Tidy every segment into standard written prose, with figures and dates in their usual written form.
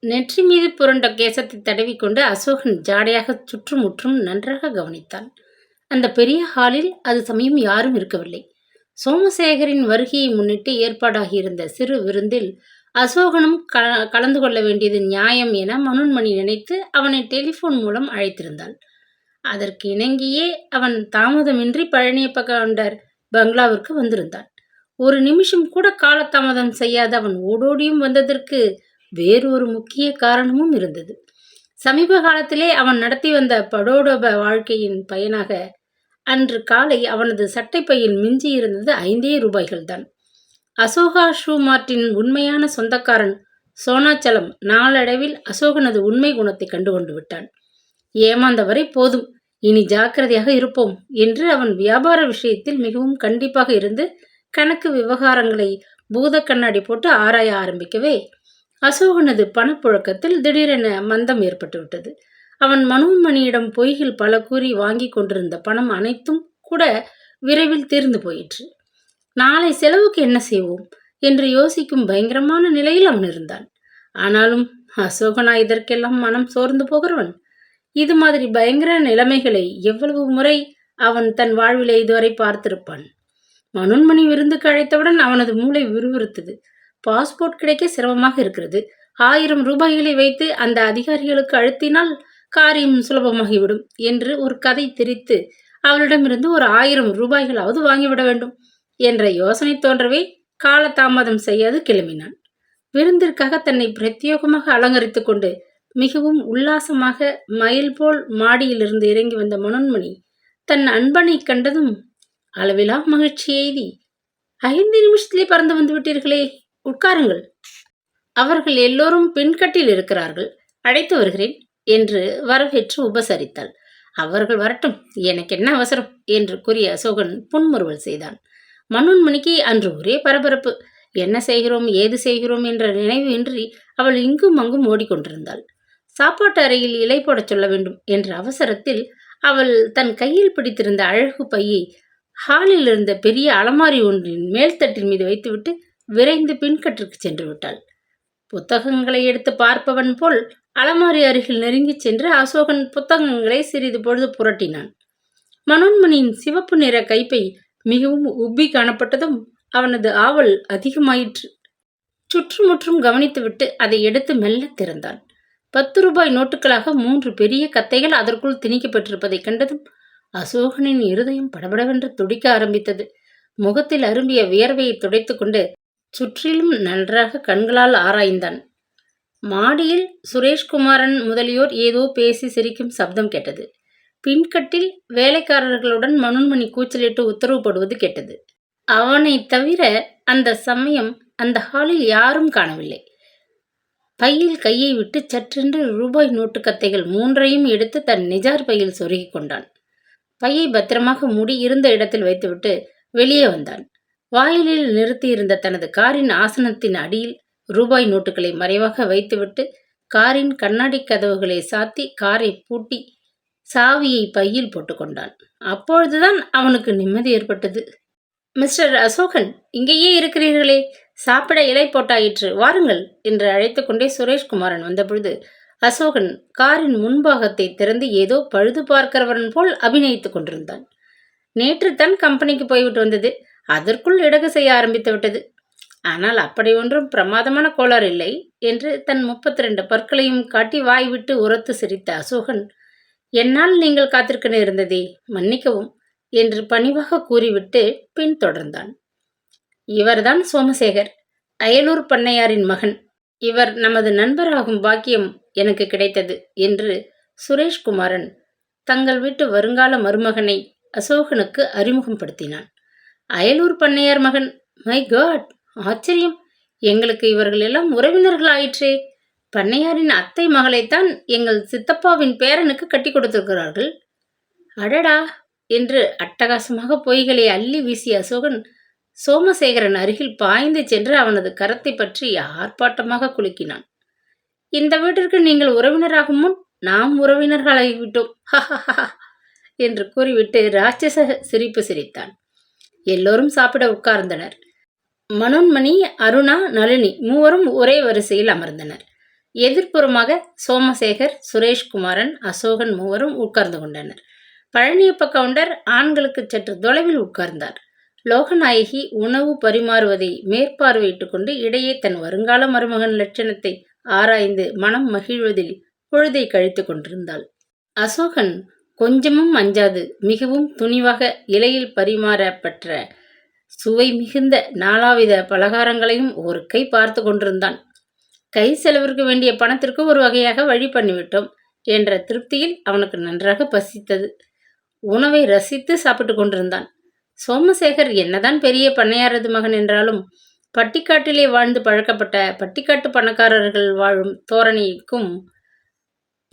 நெற்றி மீது புரண்ட கேசத்தை தடவிக்கொண்டு அசோகன் ஜாடையாக சுற்றுமுற்றும் நன்றாக கவனித்தான். அந்த பெரிய ஹாலில் அது சமயம் யாரும் இருக்கவில்லை. சோமசேகரின் வருகையை முன்னிட்டு ஏற்பாடாகியிருந்த சிறு விருந்தில் அசோகனும் கலந்து கொள்ள வேண்டியது நியாயம் என மனோன்மணி நினைத்து அவனை டெலிபோன் மூலம் அழைத்திருந்தாள். அதற்கு இணங்கியே அவன் தாமதமின்றி பழனியப்ப கவுண்டர் பங்களாவிற்கு வந்திருந்தான். ஒரு நிமிஷம் கூட காலதாமதம் செய்யாத அவன் ஓடோடியும் வந்ததற்கு வேறொரு முக்கிய காரணமும் இருந்தது. சமீப காலத்திலே அவன் நடத்தி வந்த படோடப வாழ்க்கையின் பயனாக அன்று காலை அவனது சட்டைப்பையில் மிஞ்சி இருந்தது 5 ரூபாய்கள்தான். அசோகா ஷூ மார்ட்டின் உண்மையான சொந்தக்காரன் சோனாச்சலம் நாளடைவில் அசோகனது உண்மை குணத்தை கண்டுகொண்டு விட்டான். ஏமாந்தவரை போதும், இனி ஜாக்கிரதையாக இருப்போம் என்று அவன் வியாபார விஷயத்தில் மிகவும் கண்டிப்பாக இருந்து கணக்கு விவகாரங்களை பூத கண்ணாடி போட்டு ஆராய ஆரம்பிக்கவே அசோகனது பணப்புழக்கத்தில் திடீரென மந்தம் ஏற்பட்டுவிட்டது. அவன் மனோன்மணியிடம் பொய்கள் பல கூறி வாங்கி கொண்டிருந்த பணம் அனைத்தும் கூட விரைவில் தீர்ந்து போயிற்று. நாளை செலவுக்கு என்ன செய்வோம் என்று யோசிக்கும் பயங்கரமான நிலையில் அவன் இருந்தான். ஆனாலும் அசோகனா இதற்கெல்லாம் மனம் சோர்ந்து போகிறவன்? இது மாதிரி பயங்கர நிலைமைகளை எவ்வளவு முறை அவன் தன் வாழ்விலே இதுவரை பார்த்திருப்பான். மனோன்மணி விருந்துக்கு அழைத்தவுடன் அவனது மூளை விறுவிறுத்தது. பாஸ்போர்ட் கிடைக்க சிரமமாக இருக்கிறது. 1000 ரூபாய்களை வைத்து அந்த அதிகாரிகளுக்கு அழுத்தினால் காரியம் சுலபமாகிவிடும் என்று ஒரு கதை திரித்து அவளிடமிருந்து ஒரு 1000 ரூபாய்களாவது வாங்கிவிட வேண்டும் என்ற யோசனை தோன்றவே காலதாமதம் செய்யாது கிளம்பினான். விருந்திற்காக தன்னை பிரத்யேகமாக அலங்கரித்து கொண்டு மிகவும் உல்லாசமாக மயில் போல் மாடியிலிருந்து இறங்கி வந்த மனோன்மணி தன் அன்பனை கண்டதும் அளவிலா மகிழ்ச்சி எய்தி, 5 நிமிஷத்திலே பறந்து வந்து விட்டீர்களே, உட்காருங்கள். அவர்கள் எல்லோரும் பின்கட்டில் இருக்கிறார்கள், அழைத்து வருகிறேன் என்று வரவேற்று உபசரித்தாள். அவர்கள் வரட்டும், எனக்கு என்ன அவசரம் என்று கூறிய அசோகன் புன்முறுவல் செய்தான். மனோன்மணிக்கு அன்று ஒரே பரபரப்பு. என்ன செய்கிறோம் ஏது செய்கிறோம் என்ற நினைவு இன்றி அவள் இங்கும் அங்கும் ஓடிக்கொண்டிருந்தாள். சாப்பாட்டு அறையில் இலை போடச் சொல்ல வேண்டும் என்ற அவசரத்தில் அவள் தன் கையில் பிடித்திருந்த அழகு பையை ஹாலில் இருந்த பெரிய அலமாரி ஒன்றின் மேல்தட்டின் மீது வைத்துவிட்டு விரைந்து பின்கட்டிற்கு சென்று விட்டாள். புத்தகங்களை எடுத்து பார்ப்பவன் போல் அலமாரி அருகில் நெருங்கிச் சென்று அசோகன் புத்தகங்களை சிறிது பொழுது புரட்டினான். மனோன்மணியின் சிவப்பு நிற கைப்பை மிகவும் உப்பி காணப்பட்டதும் அவனது ஆவல் அதிகமாயிற்று. சுற்றுமுற்றும் கவனித்துவிட்டு அதை எடுத்து மெல்ல திறந்தான். 10 ரூபாய் நோட்டுகளாக 3 பெரிய கத்தைகள் அதற்குள் திணிக்கப்பட்டிருப்பதைக் கண்டதும் அசோகனின் இருதயம் படபடவென்று துடிக்க ஆரம்பித்தது. முகத்தில் அரும்பிய வியர்வையை துடைத்து கொண்டு சுற்றிலும் நன்றாக கண்களால் ஆராய்ந்தான். மாடியில் சுரேஷ்குமாரன் முதலியோர் ஏதோ பேசி சிரிக்கும் சப்தம் கேட்டது. பின்கட்டில் வேலைக்காரர்களுடன் மனோன்மணி கூச்சலிட்டு உத்தரவு போடுவது கேட்டது. அவனை தவிர அந்த சமயம் அந்த ஹாலில் யாரும் காணவில்லை. பையில் கையை விட்டு சற்றென்று ரூபாய் நோட்டு கத்தைகள் 3ஐயும் எடுத்து தன் நிஜார் பையில் சொருகி கொண்டான். பையை பத்திரமாக மூடி இருந்த இடத்தில் வைத்துவிட்டு வெளியே வந்தான். வாயிலில் நிறுத்தியிருந்த தனது காரின் ஆசனத்தின் அடியில் ரூபாய் நோட்டுகளை மறைவாக வைத்துவிட்டு காரின் கண்ணாடி கதவுகளை சாத்தி காரை பூட்டி சாவியை பையில் போட்டுக்கொண்டான். அப்பொழுதுதான் அவனுக்கு நிம்மதி ஏற்பட்டது. மிஸ்டர் அசோகன், இங்கேயே இருக்கிறீர்களே, சாப்பிட இலை போட்டாயிற்று, வாருங்கள் என்று அழைத்து கொண்டே சுரேஷ்குமாரன் வந்தபொழுது அசோகன் காரின் முன்பாகத்தை திறந்து ஏதோ பழுது பார்க்கிறவன் போல் அபிநயித்துக் கொண்டிருந்தான். நேற்று தான் கம்பெனிக்கு போய்விட்டு வந்தது, அதற்குள் இடகு செய்ய ஆரம்பித்து விட்டது. ஆனால் அப்படி ஒன்றும் பிரமாதமான கோளாறு இல்லை என்று தன் 32 பற்களையும் காட்டி வாய் விட்டு உரத்து சிரித்த அசோகன், என்னால் நீங்கள் காத்திருக்க நேர்ந்ததே, மன்னிக்கவும் என்று பணிவாக கூறிவிட்டு பின்தொடர்ந்தான். இவர்தான் சோமசேகர், அயலூர் பண்ணையாரின் மகன். இவர் நமது நண்பராகும் பாக்கியம் எனக்கு கிடைத்தது என்று சுரேஷ்குமாரன் தங்கள் வீட்டு வருங்கால மருமகனை அசோகனுக்கு அறிமுகப்படுத்தினான். அயலூர் பண்ணையார் மகன்? மை காட், ஆச்சரியம்! எங்களுக்கு இவர்கள் எல்லாம் உறவினர்கள் ஆயிற்றே. பண்ணையாரின் அத்தை மகளைத்தான் எங்கள் சித்தப்பாவின் பேரனுக்கு கட்டி கொடுத்திருக்கிறார்கள். அடடா என்று அட்டகாசமாக பொய்களை அள்ளி வீசிய அசோகன் சோமசேகரன் அருகில் பாய்ந்து சென்று அவனது கரத்தை பற்றி ஆர்ப்பாட்டமாக குலுக்கினான். இந்த வீட்டிற்கு நீங்கள் உறவினராகும் முன் நாம் உறவினர்களாகிவிட்டோம் என்று கூறிவிட்டு ராட்சச சிரிப்பு சிரித்தான். எல்லோரும் சாப்பிட உட்கார்ந்தனர். மனோன்மணி, அருணா, நளினி மூவரும் ஒரே வரிசையில் அமர்ந்தனர். எதிர்ப்புறமாக சோமசேகர், சுரேஷ்குமாரன், அசோகன் மூவரும் உட்கார்ந்து கொண்டனர். பழனியப்ப கவுண்டர் ஆண்களுக்கு சற்று தொலைவில் உட்கார்ந்தார். லோகநாயகி உணவு பரிமாறுவதை மேற்பார்வையிட்டுக் கொண்டு இடையே தன் வருங்கால மருமகன் லட்சணத்தை ஆராய்ந்து மனம் மகிழ்வதில் பொழுதை கழித்துக் கொண்டிருந்தாள். அசோகன் கொஞ்சமும் அஞ்சாது மிகவும் துணிவாக இலையில் பரிமாறப்பட்ட சுவை மிகுந்த நாலாவித பலகாரங்களையும் ஒரு கை பார்த்து கொண்டிருந்தான். கை செலவிற்கு வேண்டிய பணத்திற்கு ஒரு வகையாக வழி பண்ணிவிட்டோம் என்ற திருப்தியில் அவனுக்கு நன்றாக பசித்தது. உணவை ரசித்து சாப்பிட்டு கொண்டிருந்தான். சோமசேகர் என்னதான் பெரிய பண்ணையாரது மகன் என்றாலும் பட்டிக்காட்டிலே வாழ்ந்து பழக்கப்பட்ட பட்டிக்காட்டு பணக்காரர்கள் வாழும் தோரணைக்கும்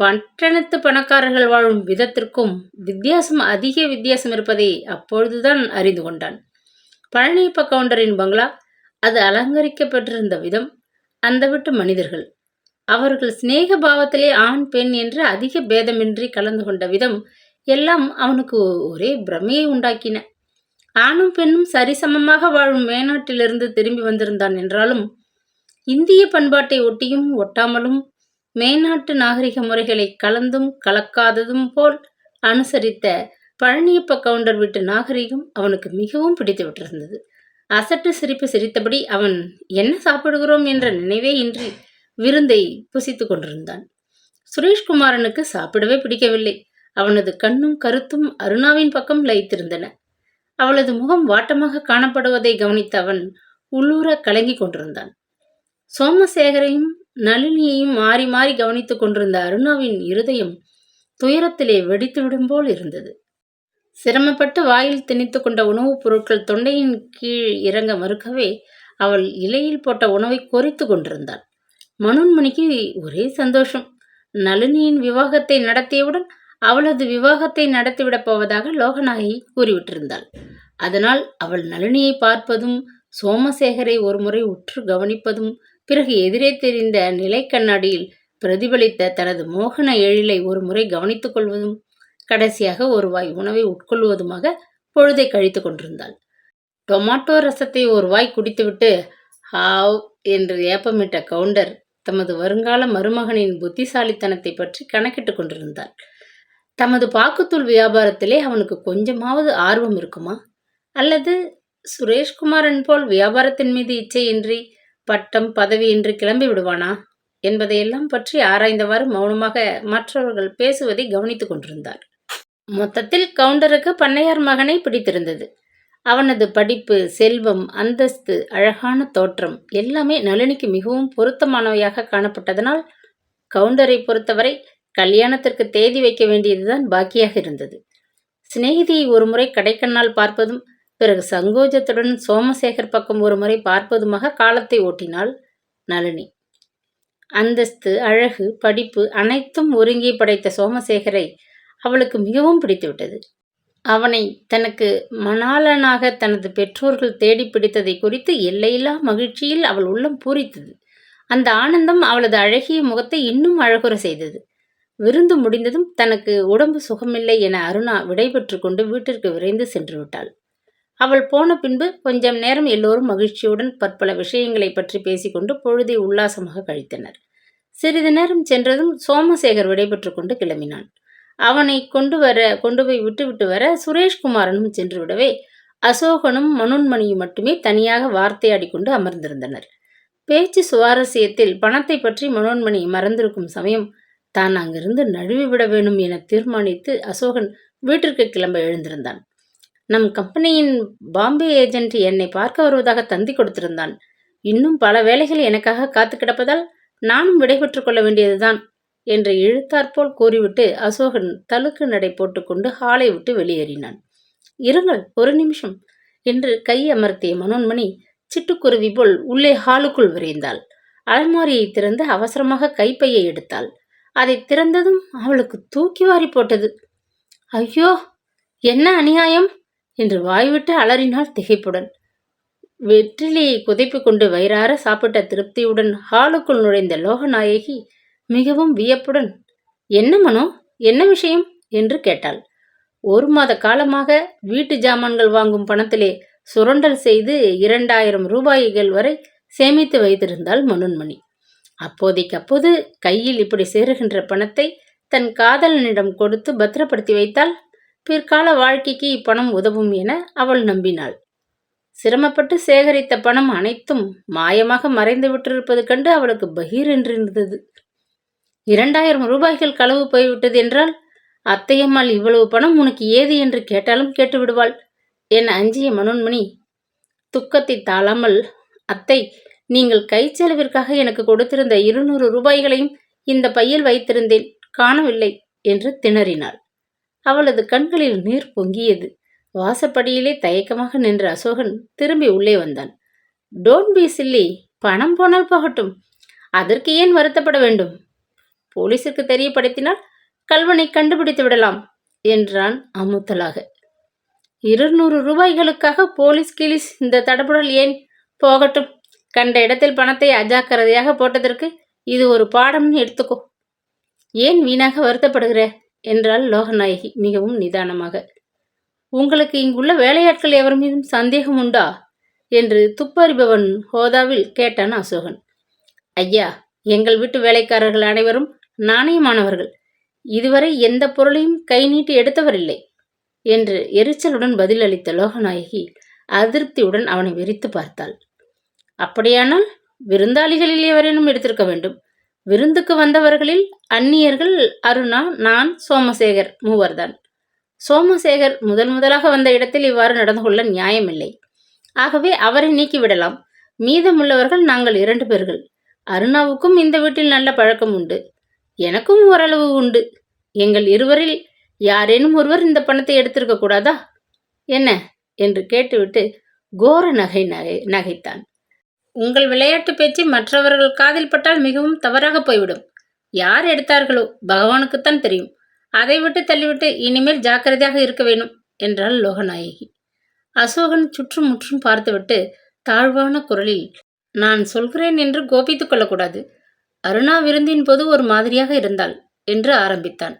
பட்டணத்து பணக்காரர்கள் வாழும் விதத்திற்கும் அதிக வித்தியாசம் இருப்பதை அப்பொழுதுதான் அறிந்து கொண்டான். பழனியப்ப கவுண்டரின் பங்களா, அது அலங்கரிக்கப்பட்டிருந்த விதம், அந்த வீட்டு மனிதர்கள், அவர்கள் சிநேக பாவத்திலே ஆண் பெண் என்று அதிக பேதமின்றி கலந்து கொண்ட விதம் எல்லாம் அவனுக்கு ஒரே பிரமையை உண்டாக்கின. ஆணும் பெண்ணும் சரிசமமாக வாழும் மேனாட்டிலிருந்து திரும்பி வந்திருந்தான் என்றாலும் இந்திய பண்பாட்டை ஒட்டியும் ஒட்டாமலும் மேனாட்டு நாகரிக முறைகளை கலந்தும் கலக்காததும் போல் அனுசரித்த பழனியப்ப கவுண்டர் வீட்டு நாகரிகம் அவனுக்கு மிகவும் பிடித்து விட்டிருந்தது. அசட்டு சிரிப்பு சிரித்தபடி அவன் என்ன சாப்பிடுகிறோம் என்ற நினைவே இன்றி விருந்தை புசித்து கொண்டிருந்தான். சுரேஷ்குமாரனுக்கு சாப்பிடவே பிடிக்கவில்லை. அவனது கண்ணும் கருத்தும் அருணாவின் பக்கம் லயித்திருந்தன. அவளது முகம் வாட்டமாக காணப்படுவதை கவனித்த அவன் உள்ளூர கலங்கி கொண்டிருந்தான். சோமசேகரையும் நளினியையும் மாறி மாறி கவனித்துக் கொண்டிருந்த அருணாவின் இருதயம் துயரத்திலே வெடித்துவிடும் போல் இருந்தது. சிரமப்பட்டு வாயில் திணித்து கொண்ட உணவுப் பொருட்கள் தொண்டையின் கீழ் இறங்க மறுக்கவே அவள் இலையில் போட்ட உணவை கொறித்து கொண்டிருந்தாள். மனோன்மணிக்கு ஒரே சந்தோஷம். நளினியின் விவாகத்தை நடத்தியவுடன் அவளது விவாகத்தை நடத்திவிடப் போவதாக லோகநாயகி கூறிவிட்டிருந்தாள். அதனால் அவள் நளினியை பார்ப்பதும் சோமசேகரை ஒருமுறை உற்று கவனிப்பதும் பிறகு எதிரே தெரிந்த நிலை கண்ணாடியில் பிரதிபலித்த தனது மோகன எழிலை ஒரு முறை கவனித்துக் கொள்வதும் கடைசியாக ஒரு வாய் உணவை உட்கொள்வதுமாக பொழுதை கழித்து கொண்டிருந்தாள். டொமாட்டோ ரசத்தை ஒரு வாய் குடித்துவிட்டு ஹாவ் என்று ஏப்பமிட்ட கவுண்டர் தமது வருங்கால மருமகனின் புத்திசாலித்தனத்தை பற்றி கணக்கிட்டுக் கொண்டிருந்தாள். தமது பாக்குத்தூள் வியாபாரத்திலே அவனுக்கு கொஞ்சமாவது ஆர்வம் இருக்குமா, அல்லது சுரேஷ்குமாரன் போல் வியாபாரத்தின் மீது இச்சையின்றி பட்டம் பதவி என்று கிளம்பி விடுவானா என்பதையெல்லாம் பற்றி ஆராய்ந்தவாறு மௌனமாக மற்றவர்கள் பேசுவதை கவனித்துக் கொண்டிருந்தார். மொத்தத்தில் கவுண்டருக்கு பண்ணையார் மகனை பிடித்திருந்தது. அவனது படிப்பு, செல்வம், அந்தஸ்து, அழகான தோற்றம் எல்லாமே நளினிக்கு மிகவும் பொருத்தமானவையாக காணப்பட்டதனால் கவுண்டரை பொறுத்தவரை கல்யாணத்திற்கு தேதி வைக்க வேண்டியதுதான் பாக்கியாக இருந்தது. சிநேகிதியை ஒருமுறை கடைக்கண்ணால் பார்ப்பதும் பிறகு சங்கோஜத்துடன் சோமசேகர் பக்கம் ஒரு முறை பார்ப்பதுமாக காலத்தை ஓட்டினாள் நளினி. அந்தஸ்து, அழகு, படிப்பு அனைத்தும் ஒருங்கே படைத்த சோமசேகரை அவளுக்கு மிகவும் பிடித்துவிட்டது. அவனை தனக்கு மணாளனாக தனது பெற்றோர்கள் தேடி பிடித்ததை குறித்து எல்லையில்லா மகிழ்ச்சியில் அவள் உள்ளம் பூரித்தது. அந்த ஆனந்தம் அவளது அழகிய முகத்தை இன்னும் அழகுற செய்தது. விருந்து முடிந்ததும் தனக்கு உடம்பு சுகமில்லை என அருணா விடைபெற்று கொண்டு வீட்டிற்கு விரைந்து சென்று விட்டாள். அவள் போன பின்பு கொஞ்சம் நேரம் எல்லோரும் மகிழ்ச்சியுடன் பற்பல விஷயங்களை பற்றி பேசிக்கொண்டு பொழுதை உல்லாசமாக கழித்தனர். சிறிது நேரம் சென்றதும் சோமசேகர் விடைபெற்று கொண்டு கிளம்பினான். அவனை கொண்டு போய் விட்டுவிட்டு வர சுரேஷ்குமாரனும் சென்று விடவே அசோகனும் மனோன்மணியும் மட்டுமே தனியாக வார்த்தையாடி கொண்டு அமர்ந்திருந்தனர். பேச்சு சுவாரஸ்யத்தில் பணத்தை பற்றி மனோன்மணி மறந்திருக்கும் சமயம் தான் அங்கிருந்து நழுவி விட வேண்டும் என தீர்மானித்து அசோகன் வீட்டிற்கு கிளம்ப எழுந்திருந்தான். நம் கம்பெனியின் பாம்பே ஏஜென்ட் என்னை பார்க்க வருவதாக தந்தி கொடுத்திருந்தான். இன்னும் பல வேலைகள் எனக்காக காத்து கிடப்பதால் நானும் விடைபெற்றுக் கொள்ள வேண்டியதுதான் என்று இழுத்தாற்போல் கூறிவிட்டு அசோகன் தலுக்கு நடை போட்டுக்கொண்டு ஹாலை விட்டு வெளியேறினான். இருங்கள், ஒரு நிமிஷம் என்று கை அமர்த்திய மனோன்மணி சிட்டுக்குருவி போல் உள்ளே ஹாலுக்குள் விரைந்தாள். அலமாரியை திறந்து அவசரமாக கைப்பையை எடுத்தாள். அதை திறந்ததும் அவளுக்கு தூக்கி வாரி போட்டது. ஐயோ, என்ன அநியாயம் என்று வாய்விட்டு அலறினாள் திகைப்புடன். வெற்றிலையை குதைப்பு கொண்டு வயிறார சாப்பிட்ட திருப்தியுடன் ஹாலுக்குள் நுழைந்த லோகநாயகி மிகவும் வியப்புடன், என்ன மனோ, என்ன விஷயம் என்று கேட்டாள். 1 மாத காலமாக வீட்டு ஜாமான்கள் வாங்கும் பணத்திலே சுரண்டல் செய்து 2000 ரூபாய்கள் வரை சேமித்து வைத்திருந்தாள் மனோன்மணி. அப்போதைக்கு அப்போது கையில் இப்படி சேருகின்ற பணத்தை தன் காதலனிடம் கொடுத்து பத்திரப்படுத்தி வைத்தால் பிற்கால வாழ்க்கைக்கு இப்பணம் உதவும் என அவள் நம்பினாள். சிரமப்பட்டு சேகரித்த பணம் அனைத்தும் மாயமாக மறைந்து விட்டிருப்பது கண்டு அவளுக்கு பகீர் என்றிருந்தது. 2000 ரூபாய்கள் களவு போய்விட்டது என்றால் அத்தையம்மாள் இவ்வளவு பணம் உனக்கு ஏது என்று கேட்டாலும் கேட்டு விடுவாள் என அஞ்சிய மனோன்மணி துக்கத்தை தாழாமல், அத்தை, நீங்கள் கைச்செலவிற்காக எனக்கு கொடுத்திருந்த 200 ரூபாய்களையும் இந்த பையில் வைத்திருந்தேன், காணவில்லை என்று திணறினாள். அவளது கண்களில் நீர் பொங்கியது. வாசப்படியிலே தயக்கமாக நின்ற அசோகன் திரும்பி உள்ளே வந்தான். டோன்ட் பி சில்லி, பணம் போனால் போகட்டும், அதற்கு ஏன் வருத்தப்பட வேண்டும்? போலீசுக்கு தெரியப்படுத்தினால் கல்வனை கண்டுபிடித்து விடலாம் என்றான் அமுத்தலாக. 200 ரூபாய்களுக்காக போலீஸ் கீலீஸ் இந்த தடபுடல் ஏன்? போகட்டும், கண்ட இடத்தில் பணத்தை அஜாக்கிரதையாக போட்டதற்கு இது ஒரு பாடம்னு எடுத்துக்கோ. ஏன் வீணாக வருத்தப்படுகிற என்றாள் லோகநாயகி மிகவும் நிதானமாக. உங்களுக்கு இங்குள்ள வேலையாட்கள் எவர் மீதும் சந்தேகம் உண்டா என்று துப்பறிபவன் ஹோதாவில் கேட்டான் அசோகன். ஐயா, எங்கள் வீட்டு வேலைக்காரர்கள் அனைவரும் நாணயமானவர்கள், இதுவரை எந்த பொருளையும் கை நீட்டி எடுத்தவரில்லை என்று எரிச்சலுடன் பதிலளித்த லோகநாயகி அதிருப்தியுடன் அவனை வெறித்து பார்த்தாள். அப்படியானால் விருந்தாளிகளில் எவரேனும் எடுத்திருக்க வேண்டும். விருந்துக்கு வந்தவர்களில் அந்நியர்கள் அருணா, நான், சோமசேகர் மூவர்தான். சோமசேகர் முதலாக வந்த இடத்தில் இவ்வாறு நடந்து கொள்ள நியாயமில்லை. ஆகவே அவரை நீக்கிவிடலாம். மீதமுள்ளவர்கள் நாங்கள் 2 பேர்கள். அருணாவுக்கும் இந்த வீட்டில் நல்ல பழக்கம் உண்டு, எனக்கும் ஓரளவு உண்டு. எங்கள் இருவரில் யாரேனும் ஒருவர் இந்த பணத்தை எடுத்திருக்க கூடாதா என்ன என்று கேட்டுவிட்டு கோர நகைத்தான். உங்கள் விளையாட்டு பேச்சு மற்றவர்கள் காதில் பட்டால் மிகவும் தவறாக போய்விடும். யார் எடுத்தார்களோ பகவானுக்குத்தான் தெரியும். அதை விட்டு தள்ளிவிட்டு இனிமேல் ஜாக்கிரதையாக இருக்க வேணும் என்றாள் லோகநாயகி. அசோகன் சுற்றும் முற்றும் பார்த்துவிட்டு தாழ்வான குரலில், நான் சொல்கிறேன் என்று கோபித்துக் கொள்ளக்கூடாது. அருணா விருந்தின் போது ஒரு மாதிரியாக இருந்தாள் என்று ஆரம்பித்தான்.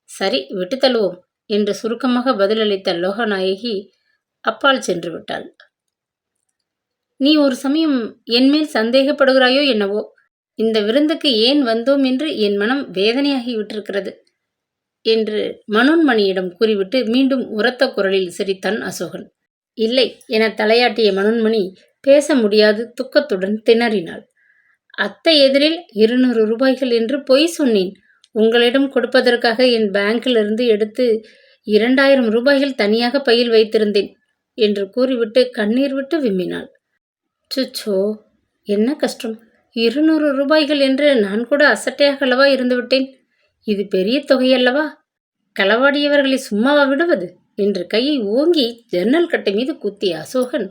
சரி, விட்டு தள்ளுவோம் என்று சுருக்கமாக பதிலளித்த லோகநாயகி அப்பால் சென்று விட்டாள். நீ ஒரு சமயம் என்மேல் சந்தேகப்படுகிறாயோ என்னவோ. இந்த விருந்துக்கு ஏன் வந்தோம் என்று என் மனம் வேதனையாகி விட்டிருக்கிறது என்று மனோன்மணியிடம் கூறிவிட்டு மீண்டும் உரத்த குரலில் சிரித்தான் அசோகன். இல்லை என தலையாட்டிய மனோன்மணி பேச முடியாது துக்கத்துடன் திணறினாள். அத்தை எதிரில் 200 ரூபாய்கள் என்று பொய் சொன்னேன். உங்களிடம் கொடுப்பதற்காக என் பேங்கிலிருந்து எடுத்து 2000 ரூபாய்கள் தனியாக பையில் வைத்திருந்தேன் என்று கூறிவிட்டு கண்ணீர் விட்டு விம்மினாள். சுச்சோ, என்ன கஷ்டம்! 200 ரூபாய்கள் என்று நான் கூட அசட்டையாக அல்லவா இருந்துவிட்டேன். இது பெரிய தொகையல்லவா? களவாடியவர்களை சும்மாவா விடுவது என்று கையை ஓங்கி ஜன்னல் கட்டை மீது குத்திய அசோகன்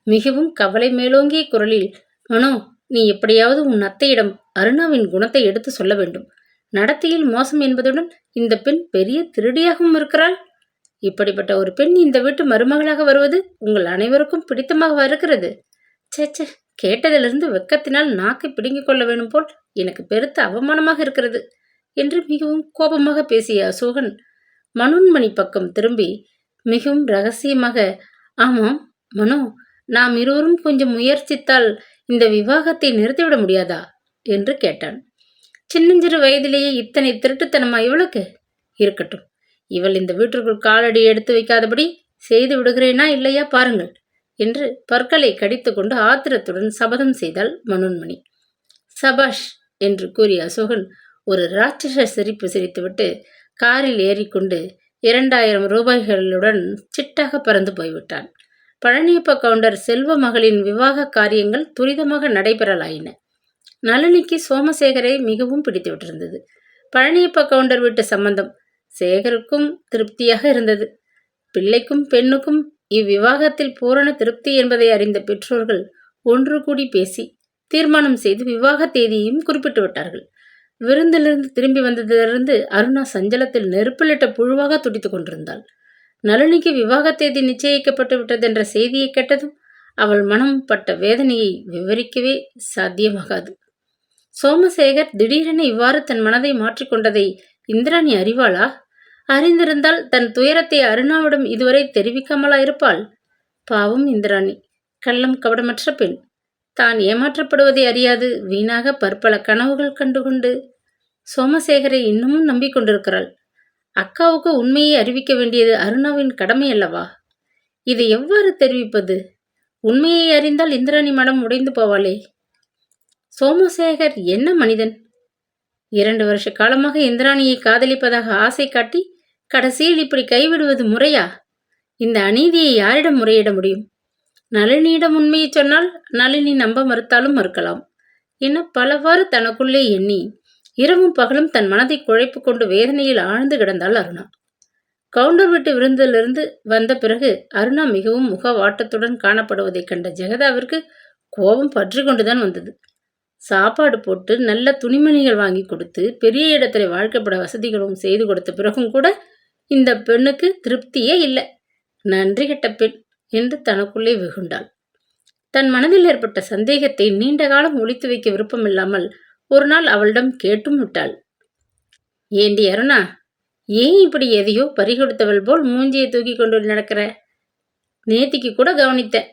மிகவும் கவலை மேலோங்கிய குரலில், மனோ, நீ எப்படியாவது உன் அத்தையிடம் அருணாவின் குணத்தை எடுத்து சொல்ல வேண்டும். நடத்தையில் மோசம் என்பதுடன் இந்த பெண் பெரிய திருடியாகவும் இருக்கிறாள். இப்படிப்பட்ட ஒரு பெண் இந்த வீட்டு மருமகளாக வருவது உங்கள் அனைவருக்கும் பிடித்தமாக இருக்கிறது. சேச்சே, கேட்டதிலிருந்து வெக்கத்தினால் நாக்கை பிடுங்கிக் கொள்ள வேணும் போல் எனக்கு பெருத்த அவமானமாக இருக்கிறது என்று மிகவும் கோபமாக பேசிய அசோகன் மனோன்மணி பக்கம் திரும்பி மிகவும் ரகசியமாக, ஆமாம் மனோ, நாம் இருவரும் கொஞ்சம் முயற்சித்தால் இந்த விவாகத்தை நிறுத்திவிட முடியாதா என்று கேட்டான். சின்னஞ்சிறு வயதிலேயே இத்தனை திருட்டுத்தனமா இவளுக்கு? இருக்கட்டும், இவள் இந்த வீட்டிற்குள் காலடி எடுத்து வைக்காதபடி செய்து விடுகிறேனா இல்லையா பாருங்கள் என்று பற்களை கடித்து கொண்டு ஆத்திரத்துடன் சபதம் செய்தாள் மனோன்மணி. சபாஷ் என்று கூறிய அசோகன் ஒரு ராட்சச சிரிப்பு சிரித்துவிட்டு காரில் ஏறிக்கொண்டு 2000 ரூபாய்களுடன் சிட்டாக பறந்து போய்விட்டான். பழனியப்ப கவுண்டர் செல்வ மகளின் விவாக காரியங்கள் துரிதமாக நடைபெறலாயின. நளினிக்கு சோமசேகரை மிகவும் பிடித்து விட்டிருந்தது. பழனியப்ப கவுண்டர் வீட்டு சம்பந்தம் சேகருக்கும் திருப்தியாக இருந்தது. பிள்ளைக்கும் பெண்ணுக்கும் இவ்விவாகத்தில் பூரண திருப்தி என்பதை அறிந்த பெற்றோர்கள் ஒன்று கூடி பேசி தீர்மானம் செய்து விவாக தேதியையும் குறிப்பிட்டு விட்டார்கள். விருந்திலிருந்து திரும்பி வந்ததிலிருந்து அருணா சஞ்சலத்தில் நெருப்பிலிட்ட புழுவாக துடித்து கொண்டிருந்தாள். நளினிக்கு விவாக தேதி நிச்சயிக்கப்பட்டு விட்டதென்ற செய்தியை கேட்டதும் அவள் மனம் பட்ட வேதனையை விவரிக்கவே சாத்தியமாகாது. சோமசேகர் திடீரென இவ்வாறு தன் மனதை மாற்றிக்கொண்டதை இந்திராணி அறிவாளா? அறிந்திருந்தால் தன் துயரத்தை அருணாவிடம் இதுவரை தெரிவிக்காமலா இருப்பாள்? பாவம் இந்திராணி, கள்ளம் கபடமற்ற பெண். தான் ஏமாற்றப்படுவதை அறியாது வீணாக பற்பல கனவுகள் கண்டுகொண்டு சோமசேகரை இன்னமும் நம்பிக்கொண்டிருக்கிறாள். அக்காவுக்கு உண்மையை அறிவிக்க வேண்டியது அருணாவின் கடமை அல்லவா? இதை எவ்வாறு தெரிவிப்பது? உண்மையை அறிந்தால் இந்திராணி மனம் உடைந்து போவாளே. சோமசேகர் என்ன மனிதன்? 2 வருஷ காலமாக இந்திராணியை காதலிப்பதாக ஆசை காட்டி கடைசியில் இப்படி கைவிடுவது முறையா? இந்த அநீதியை யாரிடம் முறையிட முடியும்? நளினியிடம் உண்மையை சொன்னால் நளினி நம்ப மறுத்தாலும் மறுக்கலாம் என பலவாறு தனக்குள்ளே எண்ணி இரவும் பகலும் தன் மனதை குழைப்பு கொண்டு வேதனையில் ஆழ்ந்து கிடந்தாள் அருணா. கவுண்டர் வீட்டு விருந்திலிருந்து வந்த பிறகு அருணா மிகவும் முகவாட்டத்துடன் காணப்படுவதைக் கண்ட ஜெகதாவிற்கு கோபம் பற்றி கொண்டுதான் வந்தது. சாப்பாடு போட்டு நல்ல துணிமணிகள் வாங்கி கொடுத்து பெரிய இடத்துல வாழ்க்கைப்பட வசதிகளும் செய்து கொடுத்த பிறகும் கூட இந்த பெண்ணுக்கு திருப்தியே இல்லை. நன்றி கெட்ட பெண் என்று தனக்குள்ளே வெகுண்டாள். தன் மனதில் ஏற்பட்ட சந்தேகத்தை நீண்ட காலம் ஒளித்து வைக்க விருப்பமில்லாமல் ஒரு நாள் அவளிடம் கேட்டும் விட்டாள். ஏண்டி அருணா, ஏன் இப்படி எதையோ பறிகொடுத்தவள் போல் மூஞ்சியை தூக்கி கொண்டு நடக்கிற? நேத்திக்கு கூட கவனித்தேன்.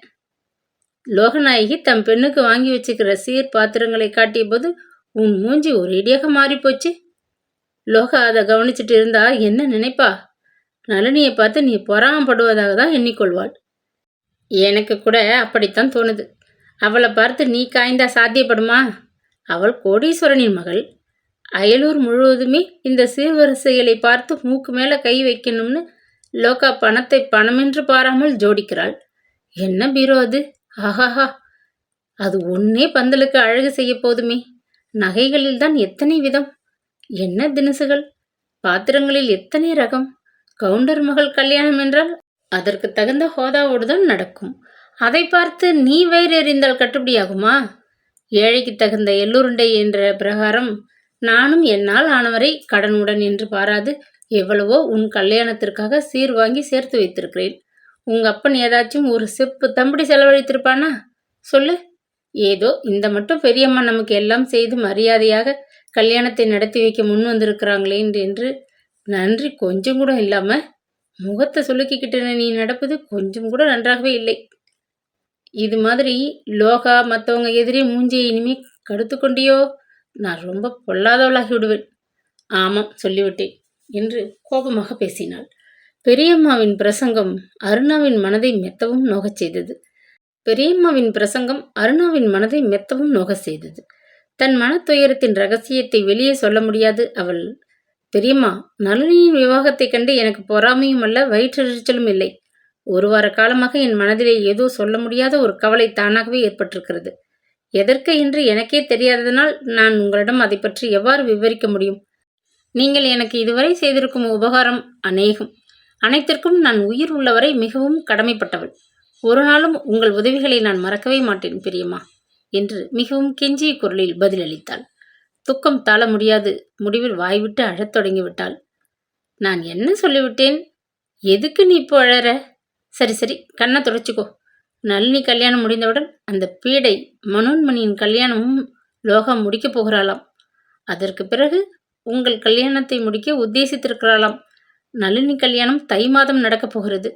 லோகநாயகி தம் பெண்ணுக்கு வாங்கி வச்சுக்கிற சீர் பாத்திரங்களை காட்டிய போது உன் மூஞ்சி ஒரேடியாக மாறிப்போச்சு. லோகா அதை கவனிச்சுட்டு இருந்தா என்ன நினைப்பா? நளினியை பார்த்து நீ பொறாமப்படுவதாக தான் எண்ணிக்கொள்வாள். எனக்கு கூட அப்படித்தான் தோணுது. அவளை பார்த்து நீ காய்ந்தா சாத்தியப்படுமா? அவள் கோடீஸ்வரனின் மகள். அயலூர் முழுவதுமே இந்த சீர்வரிசைகளை பார்த்து மூக்கு மேல கை வைக்கணும்னு லோகா பணத்தை பணமென்று பாராமல் ஜோடிக்கிறாள். என்ன பீரோ அது! ஆஹாஹா, அது ஒன்னே பந்தலுக்கு அழகு செய்ய போதுமே. நகைகளில் தான் எத்தனை விதம், என்ன தினசுகள், பாத்திரங்களில் எத்தனை ரகம். கவுண்டர் மகள் கல்யாணம் என்றால் அதற்கு தகுந்த ஹோதாவோடுதான் நடக்கும். அதை பார்த்து நீ வயிறெறிந்தால் கட்டுப்படியாகுமா? ஏழைக்கு தகுந்த எள்ளுருண்டை என்ற பிரகாரம் நானும் என்னால் ஆனவரை கடனுடன் என்று பாராது எவ்வளவோ உன் கல்யாணத்திற்காக சீர் வாங்கி சேர்த்து வைத்திருக்கிறேன். உங்க அப்பன் ஏதாச்சும் ஒரு செப்பு தம்படி செலவழித்திருப்பானா? சொல்லு. ஏதோ இந்த மட்டும் பெரியம்மா நமக்கு எல்லாம் செய்து மரியாதையாக கல்யாணத்தை நடத்தி வைக்க முன் வந்திருக்கிறாங்களே என்று நன்றி கொஞ்சம் கூட இல்லாம முகத்தை சுலுக்கிக்கிட்டு நீ நடப்பது கொஞ்சம் கூட நன்றாகவே இல்லை. இது மாதிரி லோகா மற்றவங்க எதிரே மூஞ்சியை இனிமே கடுத்து கொண்டியோ நான் ரொம்ப பொல்லாதவளாகி விடுவேன். ஆமாம், சொல்லிவிட்டேன் என்று கோபமாக பேசினாள். பெரியம்மாவின் பிரசங்கம் அருணாவின் மனதை மெத்தவும் நோகச் செய்தது. தன் மனத்துயரத்தின் ரகசியத்தை வெளியே சொல்ல முடியாது அவள். பெரியம்மா, நளினியின் விவாகத்தை கண்டு எனக்கு பொறாமையும் அல்ல, வயிற்றெரிச்சலும் இல்லை. 1 வார காலமாக என் மனதிலே ஏதோ சொல்ல முடியாத ஒரு கவலை தானாகவே ஏற்பட்டிருக்கிறது. எதற்கு என்று எனக்கே தெரியாததனால் நான் உங்களிடம் அதை பற்றி எவ்வாறு விவரிக்க முடியும்? நீங்கள் எனக்கு இதுவரை செய்திருக்கும் உபகாரம் அனைத்திற்கும் நான் உயிர் உள்ளவரை மிகவும் கடமைப்பட்டவள். ஒரு நாளும் உங்கள் உதவிகளை நான் மறக்கவே மாட்டேன் பெரியம்மா என்று மிகவும் கெஞ்சிய குரலில் பதிலளித்தாள். துக்கம் தாழ முடியாது முடிவில் வாய்விட்டு அழத் தொடங்கிவிட்டாள். நான் என்ன சொல்லிவிட்டேன்? எதுக்கு நீ இப்போ அழற? சரி சரி, கண்ணை துடைச்சிக்கோ. நளினி கல்யாணம் முடிந்தவுடன் அந்த பீடை மனோன்மணியின் கல்யாணமும் லோகா முடிக்கப் போகிறாளாம். அதற்கு பிறகு உங்கள் கல்யாணத்தை முடிக்க உத்தேசித்திருக்கிறாளாம். நளினி கல்யாணம் தை மாதம் நடக்கப் போகிறது.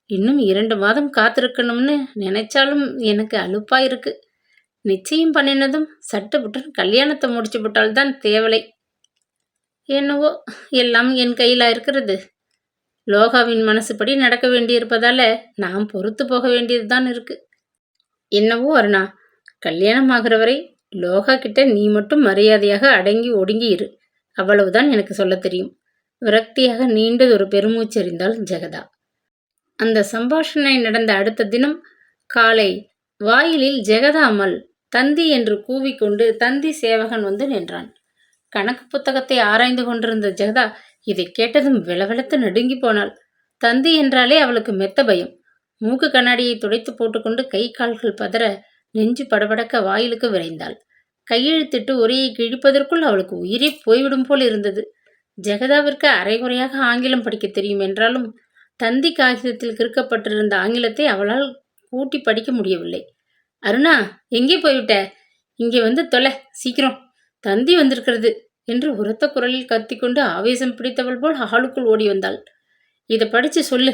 இன்னும் 2 மாதம் காத்திருக்கணும்னு நினைச்சாலும் எனக்கு அலுப்பா இருக்கு. நிச்சயம் பண்ணினதும் சட்டுப்புட்டன் கல்யாணத்தை முடிச்சு விட்டால்தான் தேவலை. என்னவோ எல்லாம் என் கையில இருக்கிறது. லோகாவின் மனசுப்படி நடக்க வேண்டியிருப்பதால நான் பொறுத்து போக வேண்டியதுதான் இருக்கு. என்னவோ அருணா, கல்யாணம் ஆகிறவரை லோகா கிட்ட நீ மட்டும் மரியாதையாக அடங்கி ஒடுங்கி இரு. அவ்வளவுதான் எனக்கு சொல்ல தெரியும். விரக்தியாக நீண்டதொரு பெருமூச்செறிந்தாள் ஜெகதா. அந்த சம்பாஷணை நடந்த அடுத்த தினம் காலை வாயிலில் ஜெகதா அம்மாள் தந்தி என்று கூவிக்கொண்டு தந்தி சேவகன் வந்து நின்றான். கணக்கு புத்தகத்தை ஆராய்ந்து கொண்டிருந்த ஜெகதா இதை கேட்டதும் விளவெளத்து நடுங்கி போனாள். தந்தி என்றாலே அவளுக்கு மெத்த பயம். மூக்கு கண்ணாடியை துடைத்து போட்டுக்கொண்டு கை கால்கள் பதற நெஞ்சு படபடக்க வாயிலுக்கு விரைந்தாள். கையெழுத்திட்டு உரையை கிழிப்பதற்குள் அவளுக்கு உயிரே போய்விடும் போல் இருந்தது. ஜெகதாவிற்கு அரைகுறையாக ஆங்கிலம் படிக்க தெரியும் என்றாலும் தந்தி காகிதத்தில் கிறுக்கப்பட்டிருந்த ஆங்கிலத்தை அவளால் கூட்டி படிக்க முடியவில்லை. அருணா, எங்கே போய்விட்ட? இங்கே வந்து தொலை, சீக்கிரம், தந்தி வந்திருக்கிறது என்று உரத்த குரலில் கத்திக்கொண்டு ஆவேசம் பிடித்தவள் போல் ஹாலுக்குள் ஓடி வந்தாள். இதை படிச்சு சொல்லு,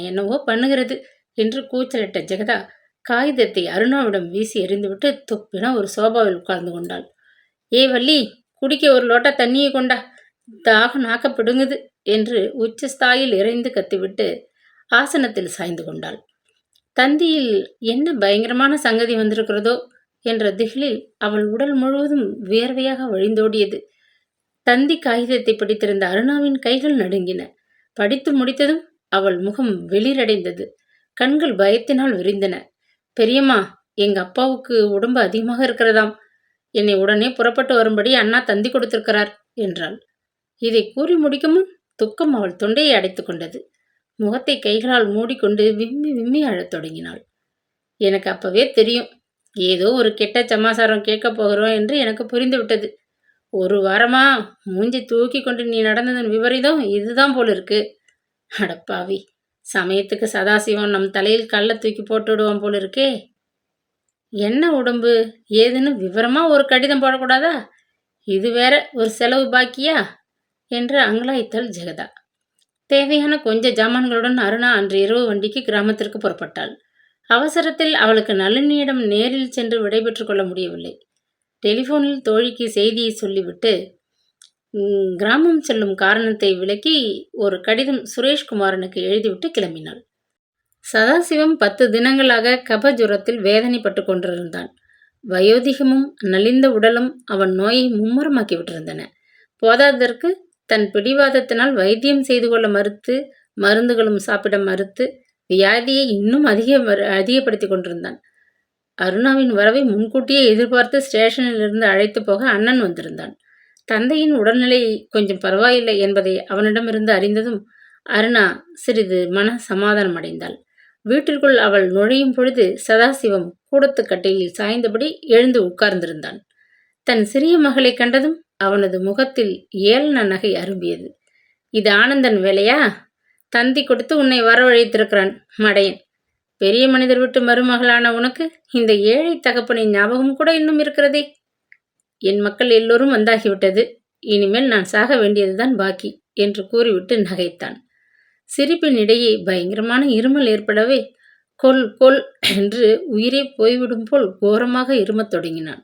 என்னவோ பண்ணுகிறது என்று கூச்சலிட்ட ஜெகதா காகிதத்தை அருணாவிடம் வீசி எறிந்துவிட்டு தொப்பென ஒரு சோபாவில் உட்கார்ந்து கொண்டாள். ஏ வள்ளி, குடிக்க ஒரு லோட்டா தண்ணியை கொண்டா, தாகம் நாக்க பிடுங்குது என்று உச்சஸ்தாயில் இறைந்து கத்திவிட்டு ஆசனத்தில் சாய்ந்து கொண்டாள். தந்தியில் என்ன பயங்கரமான சங்கதி வந்திருக்கிறதோ என்ற திகிலில் அவள் உடல் முழுவதும் வியர்வையாக வழிந்தோடியது. தந்தி காகிதத்தை படித்திருந்த அருணாவின் கைகள் நடுங்கின. படித்து முடித்ததும் அவள் முகம் வெளிரடைந்தது. கண்கள் பயத்தினால் விரிந்தன. பெரியம்மா, எங்க அப்பாவுக்கு உடம்பு அதிகமாக இருக்கிறதாம். என்னை உடனே புறப்பட்டு வரும்படி அண்ணா தந்தி கொடுத்திருக்கிறார் என்றாள். இதை கூறி முடிக்கும் முன் துக்கம் அவள் தொண்டையை அடைத்து கொண்டது. முகத்தை கைகளால் மூடிக்கொண்டு விம்மி விம்மி அழத் தொடங்கினாள். எனக்கு அப்பவே தெரியும், ஏதோ ஒரு கெட்ட சமாசாரம் கேட்கப் போகிறோம் என்று எனக்கு புரிந்துவிட்டது. ஒரு வாரமா மூஞ்சி தூக்கி கொண்டு நீ நடந்ததன் விபரீதம் இதுதான் போல இருக்கு. அடப்பாவி, சமயத்துக்கு சதாசிவம் நம் தலையில் கல்லை தூக்கி போட்டு விடுவான் போல இருக்கே. என்ன உடம்பு ஏதுன்னு விவரமா ஒரு கடிதம் போடக்கூடாதா? இது வேற ஒரு செலவு பாக்கியா என்று அங்கலாய்த்தாள் ஜெகதா. தேவையான கொஞ்ச ஜாமான்களுடன் அருணா அன்று இரவு வண்டிக்கு கிராமத்திற்கு புறப்பட்டாள். அவசரத்தில் அவளுக்கு நளினியிடம் நேரில் சென்று விடைபெற்று கொள்ள முடியவில்லை. டெலிஃபோனில் தோழிக்கு செய்தியை சொல்லிவிட்டு கிராமம் செல்லும் காரணத்தை விளக்கி ஒரு கடிதம் சுரேஷ்குமாரனுக்கு எழுதிவிட்டு கிளம்பினாள். சதாசிவம் 10 தினங்களாக கபஜுரத்தில் வேதனைப்பட்டு கொண்டிருந்தான். வயோதிகமும் நலிந்த உடலும் அவன் நோயை மும்முரமாக்கி விட்டிருந்தன. போதாததற்கு தன் பிடிவாதத்தினால் வைத்தியம் செய்து கொள்ள மறுத்து, மருந்துகளும் சாப்பிட மறுத்து, வியாதியை இன்னும் அதிகப்படுத்தி கொண்டிருந்தான். அருணாவின் வரவை முன்கூட்டியே எதிர்பார்த்து ஸ்டேஷனில் இருந்து அழைத்து போக அண்ணன் வந்திருந்தான். தந்தையின் உடல்நிலை கொஞ்சம் பரவாயில்லை என்பதை அவனிடமிருந்து அறிந்ததும் அருணா சிறிது மன சமாதானம் அடைந்தாள். வீட்டிற்குள் அவள் நுழையும் பொழுது சதாசிவம் கூடத்து கட்டையில் சாய்ந்தபடி எழுந்து உட்கார்ந்திருந்தான். தன் சிறிய மகளை கண்டதும் அவனது முகத்தில் ஏளன நகை அரும்பியது. இது ஆனந்தன் வேலையா? தந்தி கொடுத்து உன்னை வரவழைத்திருக்கிறான் மடையன். பெரிய மனிதர் விட்டு மருமகளான உனக்கு இந்த ஏழை தகப்பனின் ஞாபகம் கூட இன்னும் இருக்கிறதே. என் மக்கள் எல்லோரும் வந்தாகிவிட்டது, இனிமேல் நான் சாக வேண்டியதுதான் பாக்கி என்று கூறிவிட்டு நகைத்தான். சிரிப்பின் இடையே பயங்கரமான இருமல் ஏற்படவே கொல் கொல் என்று உயிரே போய்விடும் போல் கோரமாக இருமத் தொடங்கினான்.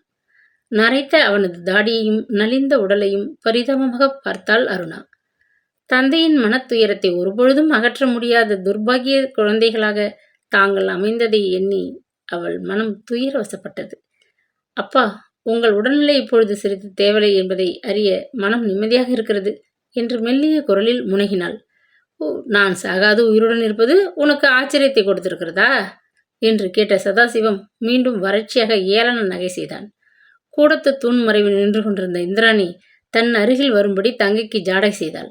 நரைத்த அவனது தாடியையும் நலிந்த உடலையும் பரிதாபமாக பார்த்தாள் அருணா. தந்தையின் மனத்துயரத்தை ஒருபொழுதும் அகற்ற முடியாத துர்பாகிய குழந்தைகளாக தாங்கள் அமைந்ததை எண்ணி அவள் மனம் துயர வசப்பட்டது. அப்பா, உங்கள் உடல்நிலை இப்பொழுது சிறிது தேவலை என்பதை அறிய மனம் நிம்மதியாக இருக்கிறது என்று மெல்லிய குரலில் முனகினாள். ஓ, நான் சாகாது உயிருடன் இருப்பது உனக்கு ஆச்சரியத்தை கொடுத்திருக்கிறதா என்று கேட்ட சதாசிவம் மீண்டும் வறட்சியாக ஏளன நகை செய்தான். கூடத்து தூண் மறைவில் நின்று கொண்டிருந்த இந்திராணி தன் அருகில் வரும்படி தங்கைக்கு ஜாடை செய்தாள்.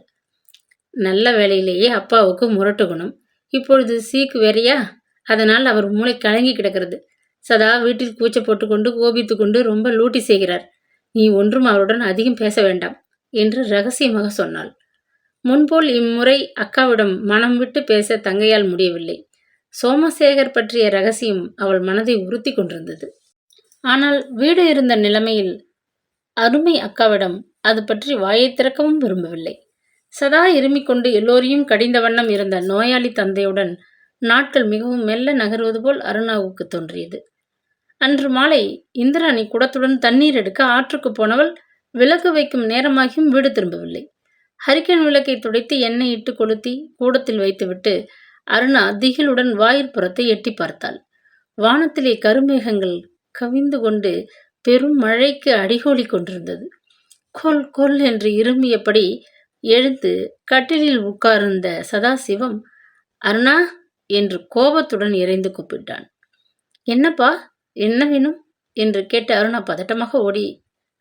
நல்ல வேளையிலேயே அப்பாவுக்கு முரட்டு குணம், இப்பொழுது சீக்கு வேறையா, அதனால் அவர் மூளை கலங்கி கிடக்கிறது. சதா வீட்டில் கூச்ச போட்டுக்கொண்டு கோபித்து கொண்டு ரொம்ப லூட்டி செய்கிறார். நீ ஒன்றும் அவருடன் அதிகம் பேச வேண்டாம் என்று ரகசியமாக சொன்னாள். முன்போல் இம்முறை அக்காவிடம் மனம் விட்டு பேச தங்கையால் முடியவில்லை. சோமசேகர் பற்றிய ரகசியம் அவள் மனதை உறுத்தி கொண்டிருந்தது. ஆனால் வீடு இருந்த நிலைமையில் அருமை அக்காவிடம் அது பற்றி வாயை திறக்கவும் விரும்பவில்லை. சதா இருமிக்கொண்டு எல்லோரையும் கடிந்த வண்ணம் இருந்த நோயாளி தந்தையுடன் நாட்கள் மிகவும் மெல்ல நகர்வது போல் அருணாவுக்கு தோன்றியது. அன்று மாலை இந்திராணி குடத்துடன் தண்ணீர் எடுக்க ஆற்றுக்கு போனவள் விளக்கு வைக்கும் நேரமாகியும் வீடு திரும்பவில்லை. ஹரிக்கன் விளக்கை துடைத்து எண்ணெய் இட்டு கொளுத்தி கூடத்தில் வைத்துவிட்டு அருணா திகிலுடன் வாயிற்புறத்தை எட்டி பார்த்தாள். வானத்திலே கருமேகங்கள் கவிந்து கொண்டு பெரும் மழைக்கு அடிகோலி கொண்டிருந்தது. கொல் கொல் என்று இருமியபடி எழுந்து கட்டிலில் உட்கார்ந்த சதாசிவம் அருணா என்று கோபத்துடன் இறைந்து கூப்பிட்டான். என்னப்பா, என்ன வேணும் என்று கேட்டு அருணா பதட்டமாக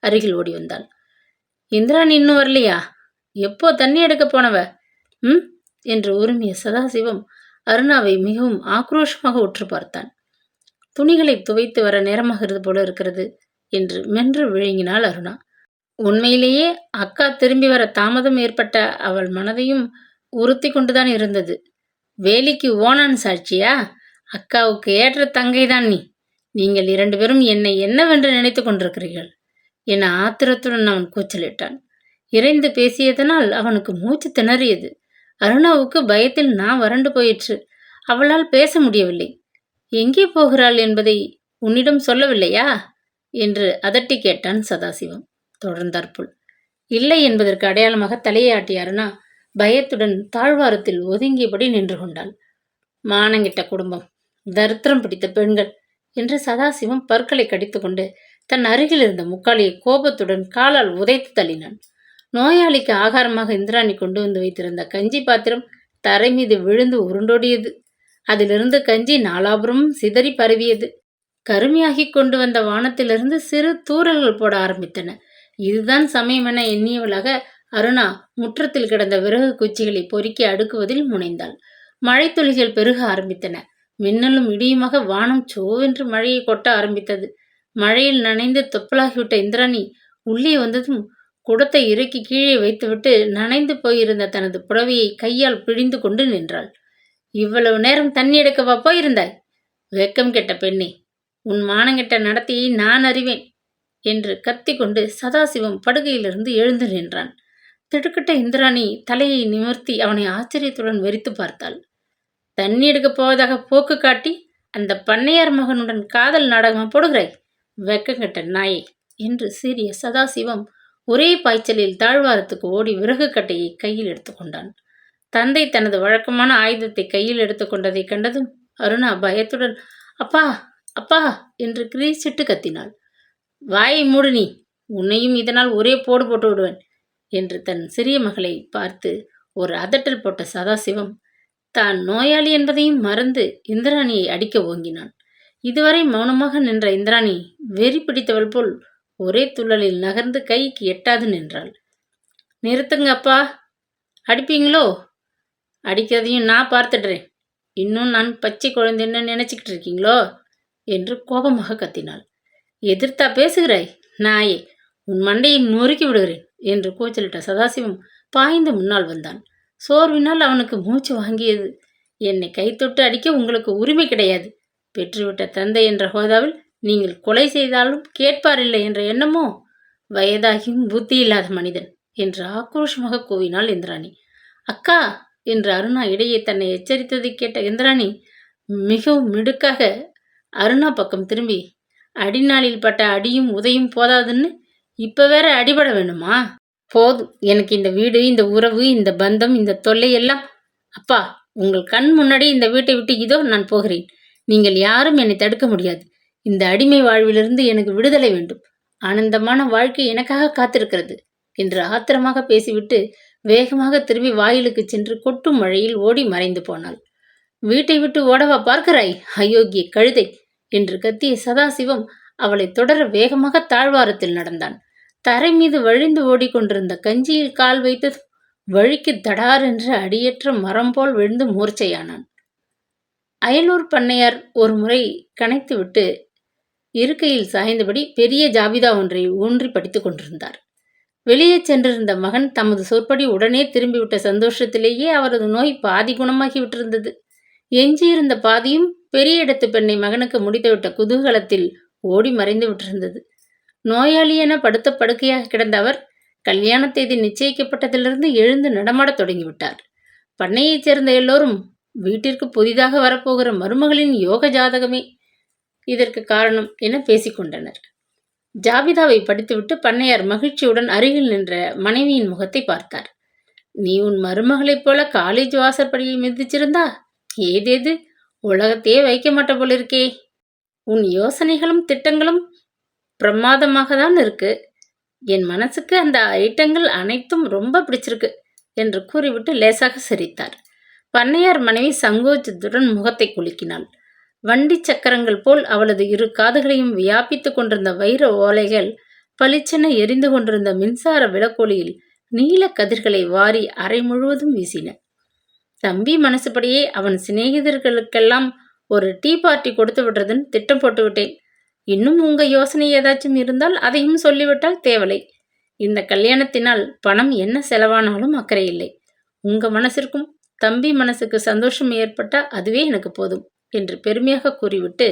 அருகில் ஓடி வந்தாள். இந்திராணி இன்னும் வரலையா? எப்போ தண்ணி எடுக்க போனவ? என்று உருமிய சதாசிவம் அருணாவை மிகவும் ஆக்ரோஷமாக உற்று பார்த்தான். துணிகளை துவைத்து வர நேரமாகிறது போல இருக்கிறது என்று மென்று விழுங்கினாள் அருணா. உண்மையிலேயே அக்கா திரும்பி வர தாமதம் ஏற்பட்ட அவள் மனதையும் உறுத்தி கொண்டுதான் இருந்தது. வேலிக்கு ஓனான் சாட்சியா? அக்காவுக்கு ஏற்ற தங்கைதான் நீ. நீங்கள் 2 பேரும் என்னை என்னவென்று நினைத்து கொண்டிருக்கிறீர்கள் என ஆத்திரத்துடன் அவன் கூச்சலிட்டான். இறைந்து பேசியதனால் அவனுக்கு மூச்சு திணறியது. அருணாவுக்கு பயத்தில் நான் வறண்டு போயிற்று. அவளால் பேச முடியவில்லை. எங்கே போகிறாள் என்பதை உன்னிடம் சொல்லவில்லையா என்று அதட்டி கேட்டான் சதாசிவம். தொடர்ந்தாற்போல். இல்லை என்பதற்கு அடையாளமாக தலையை ஆட்டிய அருணா பயத்துடன் தாழ்வாரத்தில் ஒதுங்கியபடி நின்று கொண்டாள். மானங்கிட்ட குடும்பம், தரித்திரம் பிடித்த பெண்கள் என்று சதாசிவம் பற்களை கடித்துக்கொண்டு தன் அருகில் இருந்த முக்காலியை கோபத்துடன் காலால் உதைத்து தள்ளினான். நோயாளிக்கு ஆகாரமாக இந்திராணி கொண்டு வந்து வைத்திருந்த கஞ்சி பாத்திரம் தரை மீது விழுந்து உருண்டோடியது. அதிலிருந்து கஞ்சி நாலாபுரமும் சிதறி பரவியது. கருமையாகி கொண்டு வந்த வானத்திலிருந்து சிறு தூறல்கள் போட ஆரம்பித்தன. இதுதான் சமயம் என எண்ணியவளாக அருணா முற்றத்தில் கிடந்த விறகு குச்சிகளை பொறுக்கி அடுக்குவதில் முனைந்தாள். மழை துளிகள் பெருக ஆரம்பித்தன. மின்னலும் இடியுமாக வானம் சோவென்று மழையை கொட்ட ஆரம்பித்தது. மழையில் நனைந்து தொப்பலாகிவிட்ட இந்திராணி உள்ளே வந்ததும் குடத்தை இறக்கி கீழே வைத்துவிட்டு நனைந்து போயிருந்த தனது புடவையை கையால் பிழிந்து கொண்டு நின்றாள். இவ்வளவு நேரம் தண்ணி எடுக்கவா போயிருந்தாய்? வெக்கம் கெட்ட பெண்ணே, உன் மானங்கெட்ட நடத்தையை நான் அறிவேன் என்று கத்திக்கொண்டு சதாசிவம் படுகையிலிருந்து எழுந்து நின்றான். திடுக்கிட்ட இந்திராணி தலையை நிமிர்த்தி அவனை ஆச்சரியத்துடன் வெறித்து பார்த்தாள். தண்ணி எடுக்கப் போவதாக போக்கு காட்டி அந்த பண்ணையார் மகனுடன் காதல் நாடகமா போடுகிறாய்? வெக்கங்கெட்ட நாயே என்று சீறிய சதாசிவம் ஒரே பாய்ச்சலில் தாழ்வாரத்துக்கு ஓடி விறகு கட்டையை கையில் எடுத்துக்கொண்டான். தந்தை தனது வழக்கமான ஆயுதத்தை கையில் எடுத்துக்கொண்டதை கண்டதும் அருணா பயத்துடன் அப்பா அப்பா என்று கிரீச்சிட்டு கத்தினாள். வாயை மூடு நீ, உன்னையும் இதனால் ஒரே போடு போட்டு விடுவேன் என்று தன் சிறிய மகளை பார்த்து ஒரு அதட்டல் போட்ட சதாசிவம் தான் நோயாளி என்பதையும் மறந்து இந்திராணியை அடிக்க ஓங்கினான். இதுவரை மௌனமாக நின்ற இந்திராணி வெறி பிடித்தவள் போல் ஒரே துள்ளலில் நகர்ந்து கைக்கு எட்டாது நின்றாள். நிறுத்துங்க அப்பா, அடிப்பீங்களோ? அடிக்கிறதையும் நான் பார்த்துடுறேன். இன்னும் நான் பச்சை குழந்தைன்னு நினைச்சுக்கிட்டு இருக்கீங்களோ என்று கோபமாக கத்தினாள். எதிர்த்தா பேசுகிறாய் நாயே, உன் மண்டையை நொறுக்கி விடுகிறேன் என்று கூச்சலிட்ட சதாசிவம் பாய்ந்து முன்னால் வந்தான். சோர்வினால் அவனுக்கு மூச்சு வாங்கியது. என்னை கை தொட்டு அடிக்க உங்களுக்கு உரிமை கிடையாது. பெற்றுவிட்ட தந்தை என்ற ஹோதாவில் நீங்கள் கொலை செய்தாலும் கேட்பாரில்லை என்ற எண்ணமோ? வயதாகியும் புத்தி இல்லாத மனிதன் என்று ஆக்ரோஷமாக கூவினாள் இந்திராணி. அக்கா என்று அருணா இடையே தன்னை எச்சரித்ததை கேட்ட இந்திராணி மிகவும் மிடுக்காக அருணா பக்கம் திரும்பி, அடிநாளில் பட்ட அடியும் உதையும் போதாதுன்னு இப்ப வேற அடிபட வேணுமா? போதும், எனக்கு இந்த வீடு, இந்த உறவு, இந்த பந்தம், இந்த தொல்லை எல்லாம். அப்பா, உங்கள் கண் முன்னாடி இந்த வீட்டை விட்டு இதோ நான் போகிறேன். நீங்கள் யாரும் என்னை தடுக்க முடியாது. இந்த அடிமை வாழ்விலிருந்து எனக்கு விடுதலை வேண்டும். ஆனந்தமான வாழ்க்கை எனக்காக காத்திருக்கிறது என்று ஆத்திரமாக பேசிவிட்டு வேகமாக திரும்பி வாயிலுக்கு சென்று கொட்டும் மழையில் ஓடி மறைந்து போனாள். வீட்டை விட்டு ஓடவா பார்க்கிறாய், அயோக்கிய கழுதை என்று கத்திய சதாசிவம் அவளை தொடர வேகமாக தாழ்வாரத்தில் நடந்தான். தரை மீது வழிந்து ஓடிக்கொண்டிருந்த கஞ்சியில் கால் வைத்ததும் வழிக்கு தடார் என்று அடியற்ற மரம் போல் விழுந்து மூர்ச்சையானான். அயலூர் பண்ணையார் ஒரு முறை கனைத்துவிட்டு இருக்கையில் சாய்ந்தபடி பெரிய ஜாபிதா ஒன்றை ஊன்றி படித்துக் கொண்டிருந்தார். வெளியே சென்றிருந்த மகன் தமது சொற்படி உடனே திரும்பிவிட்ட சந்தோஷத்திலேயே அவரது நோய் பாதி குணமாகிவிட்டிருந்தது. எஞ்சியிருந்த பாதியும் பெரிய இடத்து பெண்ணை மகனுக்கு முடித்துவிட்ட குதூகலத்தில் ஓடி மறைந்து விட்டிருந்தது. நோயாளி என படுத்த படுக்கையாக கிடந்த அவர் கல்யாண தேதி நிச்சயிக்கப்பட்டதிலிருந்து எழுந்து நடமாடத் தொடங்கிவிட்டார். பண்ணையைச் சேர்ந்த எல்லோரும் வீட்டிற்கு புதிதாக வரப்போகிற மருமகளின் யோக ஜாதகமே இதற்கு காரணம் என பேசிக்கொண்டனர். ஜாபிதாவை படித்துவிட்டு பண்ணையார் மகிழ்ச்சியுடன் அருகில் நின்ற மனைவியின் முகத்தை பார்த்தார். நீ உன் மருமகளைப் போல காலேஜ் வாசற்படியை மிதிச்சிருந்தா ஏதேது உலகத்தையே வைக்க மாட்ட போலிருக்கே. உன் யோசனைகளும் திட்டங்களும் பிரமாதமாக தான் இருக்கு. என் மனசுக்கு அந்த ஐட்டங்கள் அனைத்தும் ரொம்ப பிடிச்சிருக்கு என்று கூறிவிட்டு லேசாக சிரித்தார். பண்ணையார் மனைவி சங்கோச்சத்துடன் முகத்தை குலுக்கினாள். வண்டி சக்கரங்கள் போல் அவளது இரு காதுகளையும் வியாபித்து கொண்டிருந்த வைர ஓலைகள் பளிச்சென எரிந்து கொண்டிருந்த மின்சார விளக்கொளியில் நீல கதிர்களை வாரி அறை முழுவதும் வீசின. தம்பி மனசுப்படியே அவன் சிநேகிதர்களுக்கெல்லாம் ஒரு டீ பார்ட்டி கொடுத்து விடுறதுன்னு திட்டம் போட்டு விட்டேன். இன்னும் உங்க யோசனை ஏதாச்சும் இருந்தால் அதையும் சொல்லிவிட்டால் தேவலை. இந்த கல்யாணத்தினால் பணம் என்ன செலவானாலும் அக்கறை இல்லை. உங்க மனசிற்கும் தம்பி மனசுக்கு சந்தோஷம் ஏற்பட்டா அதுவே எனக்கு போதும் என்று பெருமையாக கூறிவிட்டு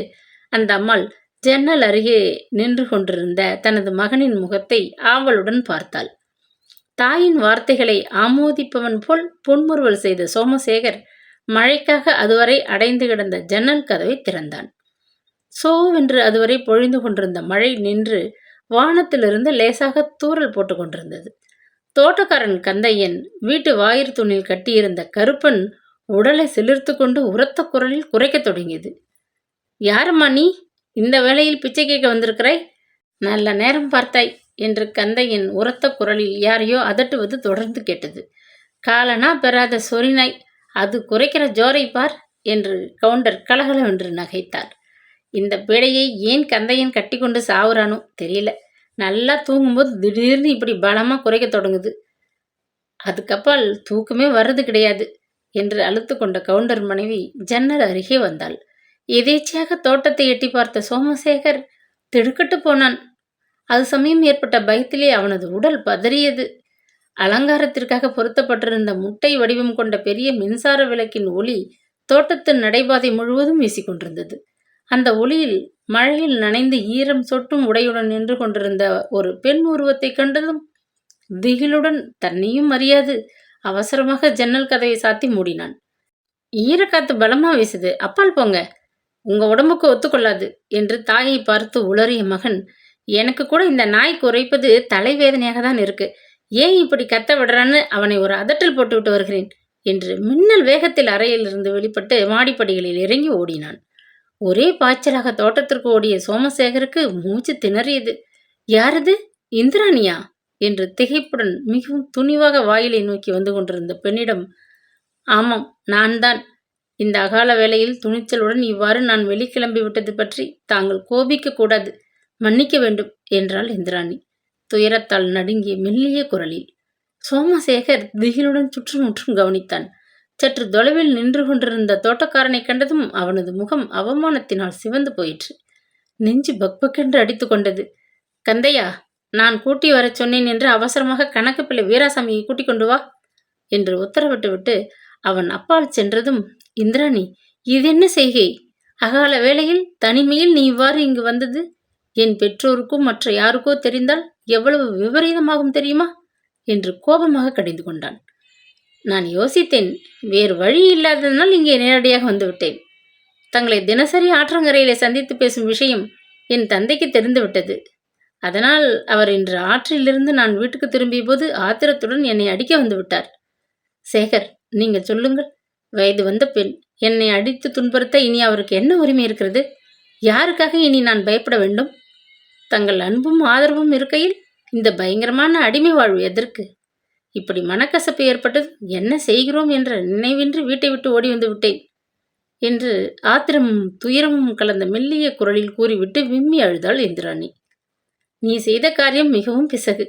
அந்த அம்மாள் ஜன்னல் அருகே நின்று கொண்டிருந்த தனது மகனின் முகத்தை ஆவலுடன் பார்த்தாள். தாயின் வார்த்தைகளை ஆமோதிப்பவன் போல் புன்முறுவல் செய்த சோமசேகர் மழைக்காக அதுவரை அடைந்து கிடந்த ஜன்னல் கதவை திறந்தான். சோவென்று அதுவரை பொழிந்து கொண்டிருந்த மழை நின்று வானத்திலிருந்து லேசாக தூறல் போட்டு கொண்டிருந்தது. தோட்டக்காரன் கந்தையன் வீட்டு வாயிற் தூணில் கட்டியிருந்த கருப்பன் உடலை சிலிர்த்து கொண்டு உரத்த குரலில் குறைக்கத் தொடங்கியது. யாரம்மா நீ? இந்த வேளையில் பிச்சை கேட்க வந்திருக்கிறாய்? நல்ல நேரம் பார்த்தாய் என்று கந்தையன் உரத்த குரலில் யாரையோ அதட்டுவது தொடர்ந்து கேட்டது. காலனா பெறாத சொரிநாய், அது குறைக்கிற ஜோரை பார் என்று கவுண்டர் கலகலவென்று நகைத்தார். இந்த பேடையை ஏன் கந்தையன் கட்டி கொண்டு சாவுறானோ தெரியல. நல்லா தூங்கும்போது திடீர்னு இப்படி பலமாக குறைக்க தொடங்குது. அதுக்கப்பால் தூக்கமே வர்றது கிடையாது என்று அழுத்து கொண்ட கவுண்டர் மனைவி ஜன்னல் அருகே வந்தாள். எதேச்சையாக தோட்டத்தை எட்டி பார்த்த சோமசேகர் திடுக்கட்டு போனான். அது சமயம் ஏற்பட்ட பயத்திலே அவனது உடல் பதறியது. அலங்காரத்திற்காக பொருத்தப்பட்டிருந்த முட்டை வடிவம் கொண்ட பெரிய மின்சார விளக்கின் ஒளி தோட்டத்தின் நடைபாதை முழுவதும் வீசிக்கொண்டிருந்தது. அந்த ஒளியில் மழையில் நனைந்து ஈரம் சொட்டும் உடையுடன் நின்று கொண்டிருந்த ஒரு பெண் உருவத்தை கண்டதும் திகிலுடன் தன்னையும் அறியாது அவசரமாக ஜன்னல் கதவை சாத்தி மூடினான். ஈரக்காத்து பலமா வீசுது, அப்பால் போங்க, உங்க உடம்புக்கு ஒத்துக்கொள்ளாது என்று தாயை பார்த்து உளறிய மகன், எனக்கு கூட இந்த நாய் குறைப்பது தலைவேதனையாக தான் இருக்கு, ஏன் இப்படி கத்த விடுறான்னு அவனை ஒரு அதட்டல் போட்டு விட்டு வருகிறேன் என்று மின்னல் வேகத்தில் அறையிலிருந்து வெளிப்பட்டு மாடிப்படிகளில் இறங்கி ஓடினான். ஒரே பாய்ச்சலாக தோட்டத்திற்கு ஓடிய சோமசேகருக்கு மூச்சு திணறியது. யாரது? இந்திராணியா என்று திகைப்புடன் மிகவும் துணிவாக வாயிலை நோக்கி வந்து கொண்டிருந்த பெண்ணிடம், ஆமாம், நான் தான். இந்த அகால வேளையில் துணிச்சலுடன் இவ்வாறு நான் வெளிக்கிளம்பி விட்டது பற்றி தாங்கள் கோபிக்க கூடாது, மன்னிக்க வேண்டும் என்றாள் இந்திராணி துயரத்தால் நடுங்கிய மெல்லிய குரலில். சோமசேகர் திகிலுடன் சுற்றுமுற்றும் கவனித்தான். சற்று தொலைவில் நின்று கொண்டிருந்த தோட்டக்காரனை கண்டதும் அவனது முகம் அவமானத்தினால் சிவந்து போயிற்று. நெஞ்சு பக்பக்கென்று அடித்து கொண்டது. கந்தையா, நான் கூட்டி வரச் சொன்னேன் என்று அவசரமாக கணக்கு பிள்ளை வீராசாமியை கூட்டிக் கொண்டு வா என்று உத்தரவிட்டு விட்டு அவன் அப்பால் சென்றதும், இந்திராணி, இதென்ன செய்கை? அகால வேளையில் தனிமையில் நீ இவ்வாறு இங்கு வந்தது என் பெற்றோருக்கும் மற்ற யாருக்கோ தெரிந்தால் எவ்வளவு விபரீதமாகும் தெரியுமா என்று கோபமாக கடிந்து கொண்டான். நான் யோசித்தேன், வேறு வழி இல்லாததனால் இங்கே நேரடியாக வந்துவிட்டேன். தங்களை தினசரி ஆற்றங்கரையிலே சந்தித்து பேசும் விஷயம் என் தந்தைக்கு தெரிந்துவிட்டது. அதனால் அவர் இன்று ஆற்றிலிருந்து நான் வீட்டுக்கு திரும்பிய போது ஆத்திரத்துடன் என்னை அடிக்க வந்து விட்டார். சேகர், நீங்கள் சொல்லுங்கள், வயது வந்த பெண் என்னை அடித்து துன்புறுத்த இனி அவருக்கு என்ன உரிமை இருக்கிறது? யாருக்காக இனி நான் பயப்பட வேண்டும்? தங்கள் அன்பும் ஆதரவும் இருக்கையில் இந்த பயங்கரமான அடிமை வாழ்வு எதற்கு? இப்படி மனக்கசப்பு ஏற்பட்டது என்ன செய்கிறோம் என்ற நினைவின்றி வீட்டை விட்டு ஓடி வந்து விட்டேன் என்று ஆத்திரமும் துயரமும் கலந்த மெல்லிய குரலில் கூறிவிட்டு விம்மி அழுதாள் இந்திராணி. நீ செய்த காரியம் மிகவும் பிசகு.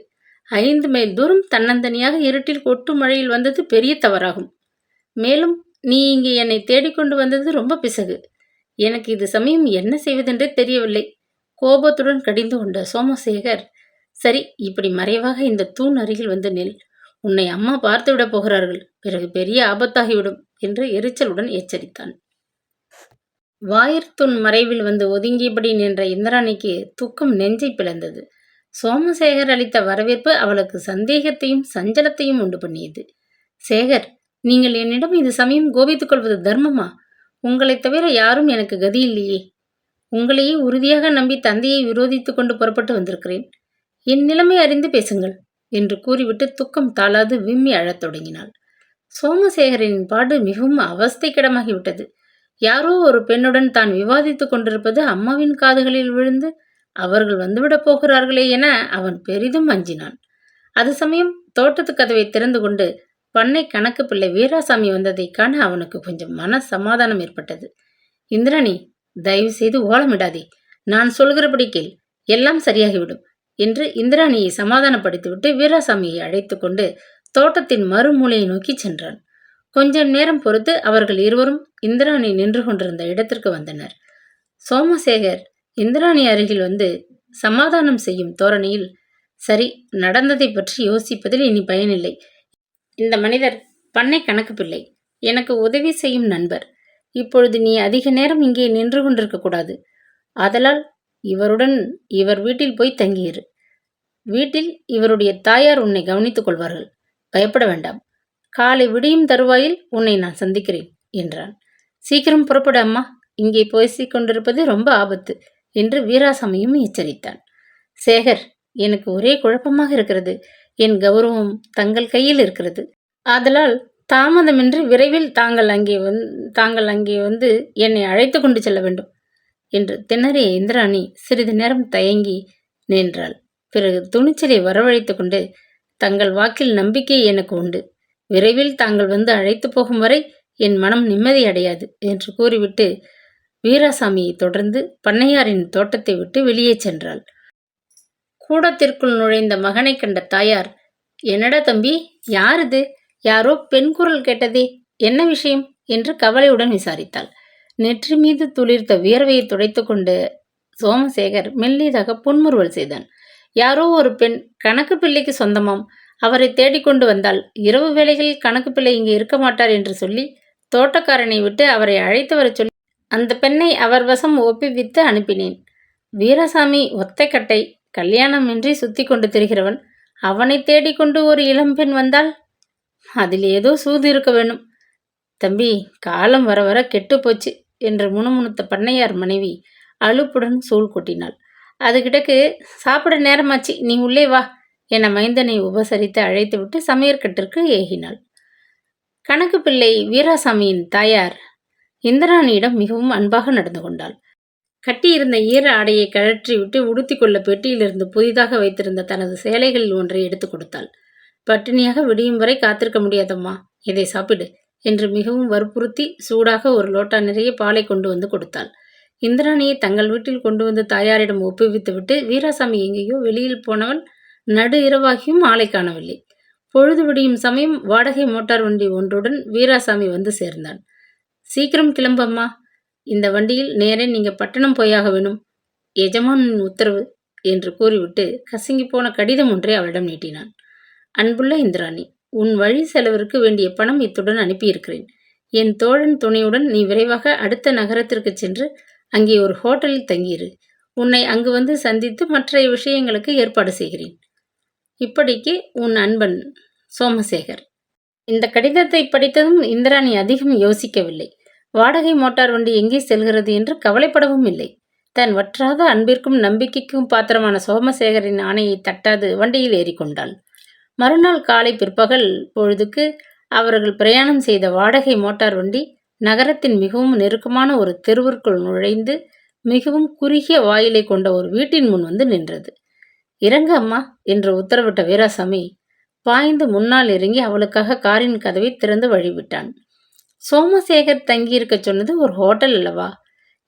5 மைல் தூரம் தன்னந்தனியாக இருட்டில் கொட்டு மழையில் வந்தது பெரிய தவறாகும். மேலும் நீ இங்கே என்னை தேடிக்கொண்டு வந்தது ரொம்ப பிசகு. எனக்கு இது சமயம் என்ன செய்வதென்றே தெரியவில்லை. கோபத்துடன் கடிந்து கொண்ட சோமசேகர், சரி, இப்படி மறைவாக இந்த தூண் அருகில் வந்து நில். உன்னை அம்மா பார்த்துவிடப் போகிறார்கள், பிறகு பெரிய ஆபத்தாகிவிடும் என்று எரிச்சலுடன் எச்சரித்தான். வாயிற்துண் மறைவில் வந்து ஒதுங்கியபடி நின்ற இந்திராணிக்கு துக்கம் நெஞ்சை பிளந்தது. சோமசேகர் அளித்த வரவேற்பு அவளுக்கு சந்தேகத்தையும் சஞ்சலத்தையும் உண்டு பண்ணியது. சேகர், நீங்கள் என்னிடம் இது சமயம் கோபித்துக் கொள்வது தர்மமா? உங்களைத் தவிர யாரும் எனக்கு கதி இல்லையே. உங்களையே உறுதியாக நம்பி தந்தையை விரோதித்துக் கொண்டு புறப்பட்டு வந்திருக்கிறேன். என் நிலைமை அறிந்து பேசுங்கள் என்று கூறிவிட்டு துக்கம் தாளாது விம்மி அழத் தொடங்கினாள். சோமசேகரின் பாடு மிகவும் அவஸ்தைக்கிடமாகிவிட்டது. யாரோ ஒரு பெண்ணுடன் தான் விவாதித்துக் கொண்டிருப்பது அம்மாவின் காதுகளில் விழுந்து அவர்கள் வந்துவிடப் போகிறார்களே என அவன் பெரிதும் அஞ்சினான். அது சமயம் தோட்டத்து கதவை திறந்து கொண்டு பண்ணை கணக்கு பிள்ளை வீராசாமி வந்ததை காண அவனுக்கு கொஞ்சம் மன சமாதானம் ஏற்பட்டது. இந்திராணி, தயவு செய்து ஓலமிடாதே, நான் சொல்கிறபடி கேள், எல்லாம் சரியாகிவிடும் என்று இந்திராணியை சமாதானப்படுத்திவிட்டு வீராசாமியை அழைத்து கொண்டு தோட்டத்தின் மறுமூலையை நோக்கி சென்றான். கொஞ்சம் நேரம் பொறுத்து அவர்கள் இருவரும் இந்திராணி நின்று கொண்டிருந்த இடத்திற்கு வந்தனர். சோமசேகர் இந்திராணி அருகில் வந்து சமாதானம் செய்யும் தோரணையில், சரி, நடந்ததை பற்றி யோசிப்பதில் இனி பயனில்லை. இந்த மனிதர் பண்ணை கணக்கு பிள்ளை, எனக்கு உதவி செய்யும் நண்பர். இப்பொழுது நீ அதிக நேரம் இங்கே நின்று கொண்டிருக்க கூடாது. ஆதலால் இவருடன் இவர் வீட்டில் போய் தங்கியிரு. வீட்டில் இவருடைய தாயார் உன்னை கவனித்துக் கொள்வார்கள். பயப்பட வேண்டாம். காலை விடியும் தருவாயில் உன்னை நான் சந்திக்கிறேன் என்றான். சீக்கிரம் புறப்படு அம்மா, இங்கே பேசிக் கொண்டிருப்பது ரொம்ப ஆபத்து என்று வீராசாமியும் எச்சரித்தான். சேகர், எனக்கு ஒரே குழப்பமாக இருக்கிறது. என் கௌரவம் தங்கள் கையில் இருக்கிறது. ஆதலால் தாமதமின்றி விரைவில் தாங்கள் அங்கே வந்து என்னை அழைத்து கொண்டு செல்ல வேண்டும் என்று திணறிய இந்திராணி சிறிது நேரம் தயங்கி நின்றாள். பிறகு துணிச்சலை வரவழைத்து கொண்டு, தங்கள் வாக்கில் நம்பிக்கை எனக்கு உண்டு. விரைவில் தாங்கள் வந்து அழைத்து போகும் வரை என் மனம் நிம்மதி அடையாது என்று கூறிவிட்டு வீராசாமியை தொடர்ந்து பண்ணையாரின் தோட்டத்தை விட்டு வெளியே சென்றாள். கூடத்திற்குள் நுழைந்த மகனை கண்ட தாயார், என்னடா தம்பி, யார் இது? யாரோ பெண் குரல் கேட்டதே, என்ன விஷயம் என்று கவலையுடன் விசாரித்தாள். நெற்றி மீது துளிர்த்த வியர்வையை துடைத்து கொண்டு சோமசேகர் மெல்லியதாக புன்முறுவல் செய்தான். யாரோ ஒரு பெண் கணக்கு பிள்ளைக்கு சொந்தமாம். அவரை தேடிக்கொண்டு வந்தால் இரவு வேளைகளில் கணக்கு பிள்ளை இங்கே இருக்க மாட்டார் என்று சொல்லி தோட்டக்காரனை விட்டு அவரை அழைத்து வர சொல்லி அந்த பெண்ணை அவர் வசம் ஒப்புவித்து அனுப்பினேன். வீராசாமி ஒத்தைக்கட்டை, கல்யாணமின்றி சுத்தி கொண்டு திரிகிறவன். அவனை தேடிக்கொண்டு ஒரு இளம்பெண் வந்தால் அதில் ஏதோ சூது இருக்க வேணும். தம்பி, காலம் வர வர கெட்டு போச்சு என்று முணுமுணுத்த பண்ணையார் மனைவி அலுப்புடன் சூழ் கொட்டினாள். அது கிடக்கு, சாப்பிட நேரமாச்சு, நீ உள்ளே வா என மைந்தனை உபசரித்து அழைத்துவிட்டு சமையற்கட்டிற்கு ஏகினாள். கணக்கு பிள்ளை வீராசாமியின் தாயார் இந்திராணியிடம் மிகவும் அன்பாக நடந்து கொண்டாள். கட்டியிருந்த ஈர ஆடையை கழற்றிவிட்டு உடுத்தி கொள்ள பெட்டியிலிருந்து புதிதாக வைத்திருந்த தனது சேலைகளில் ஒன்றை எடுத்து கொடுத்தாள். பட்டினியாக விடியும் வரை காத்திருக்க முடியாதம்மா, இதை சாப்பிடு என்று மிகவும் வற்புறுத்தி சூடாக ஒரு லோட்டா நிறைய பாலை கொண்டு வந்து கொடுத்தாள். இந்திராணியை தங்கள் வீட்டில் கொண்டு வந்து தாயாரிடம் ஒப்புவித்துவிட்டு வீராசாமி எங்கேயோ வெளியில் போனவன் நடு இரவாகியும் ஆளை காணவில்லை. பொழுது விடியும் சமயம் வாடகை மோட்டார் வண்டி ஒன்றுடன் வீராசாமி வந்து சேர்ந்தான். சீக்கிரம் கிளம்பம்மா, இந்த வண்டியில் நேரே நீங்க பட்டணம் போயாக வேணும், எஜமானின் உத்தரவு என்று கூறிவிட்டு கசங்கி போன கடிதம் ஒன்றை அவளிடம் நீட்டினான். அன்புள்ள இந்திராணி, உன் வழி செலவிற்கு வேண்டிய பணம் இத்துடன் அனுப்பியிருக்கிறேன். என் தோழன் துணையுடன் நீ விரைவாக அடுத்த நகரத்திற்கு சென்று அங்கே ஒரு ஹோட்டலில் தங்கியிரு. உன்னை அங்கு வந்து சந்தித்து மற்ற விஷயங்களுக்கு ஏற்பாடு செய்கிறேன். இப்படிக்கு உன் அன்பன் சோமசேகர். இந்த கடிதத்தை படித்ததும் இந்திராணி அதிகம் யோசிக்கவில்லை. வாடகை மோட்டார் வண்டி எங்கே செல்கிறது என்று கவலைப்படவும் இல்லை. தன் வற்றாத அன்பிற்கும் நம்பிக்கைக்கும் பாத்திரமான சோமசேகரின் ஆணையை தட்டாது வண்டியில் ஏறிக்கொண்டாள். மறுநாள் காலை பிற்பகல் பொழுதுக்கு அவர்கள் பிரயாணம் செய்த வாடகை மோட்டார் வண்டி நகரத்தின் மிகவும் நெருக்கமான ஒரு தெருவிற்குள் நுழைந்து மிகவும் குறுகிய வாயிலை கொண்ட ஒரு வீட்டின் முன் வந்து நின்றது. இறங்கு அம்மா என்று உத்தரவிட்ட வீராசாமி பாய்ந்து முன்னால் இறங்கி அவளுக்காக காரின் கதவை திறந்து வழிவிட்டான். சோமசேகர் தங்கியிருக்க சொன்னது ஒரு ஹோட்டல் அல்லவா?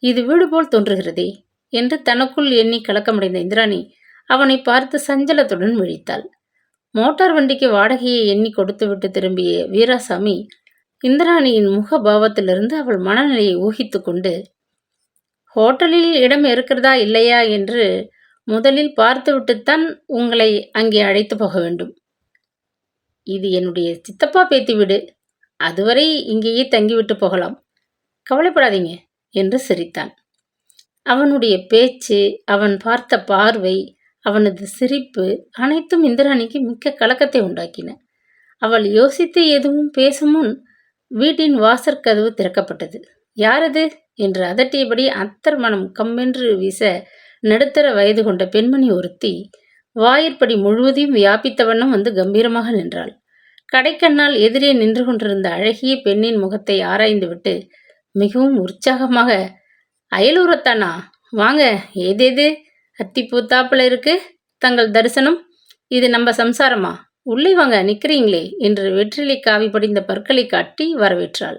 இது வீடு போல் தோன்றுகிறதே என்று தனக்குள் எண்ணி கலக்கமடைந்த இந்திராணி அவனை பார்த்து சஞ்சலத்துடன் விழித்தாள். மோட்டார் வண்டிக்கு வாடகையை எண்ணி கொடுத்துவிட்டு திரும்பிய வீராசாமி இந்திராணியின் முகபாவத்திலிருந்து அவள் மனநிலையை ஊகித்து கொண்டு, ஹோட்டலில் இடம் இருக்கிறதா இல்லையா என்று முதலில் பார்த்துவிட்டுத்தான் உங்களை அங்கே அழைத்து போக வேண்டும். இது என்னுடைய சித்தப்பா பேத்தி வீடு, அதுவரை இங்கேயே தங்கிவிட்டு போகலாம், கவலைப்படாதீங்க என்று சிரித்தான். அவனுடைய பேச்சு, அவன் பார்த்த பார்வை, அவனது சிரிப்பு அனைத்தும் இந்திராணிக்கு மிக்க கலக்கத்தை உண்டாக்கின. அவள் யோசித்து எதுவும் பேசும் முன் வீட்டின் வாசற்கதவு திறக்கப்பட்டது. யாரது என்று அதட்டியபடி அத்தர் மனம் கம்மென்று வீச நடுத்தர வயது கொண்ட பெண்மணி ஒருத்தி வாயிற்படி முழுவதையும் வியாபித்த வண்ணம் வந்து கம்பீரமாக நின்றாள். கடைக்கண்ணால் எதிரே நின்று கொண்டிருந்த அழகிய பெண்ணின் முகத்தை ஆராய்ந்துவிட்டு மிகவும் உற்சாகமாக, அயலூரத்தானா, வாங்க, ஏதேது அத்திப்பூத்தாப்புல இருக்கு தங்கள் தரிசனம், இது நம்ம சம்சாரமா, உள்ளே வாங்க, நிற்கிறீங்களே என்று வெற்றிலை காவி படிந்த பற்களை காட்டி வரவேற்றாள்.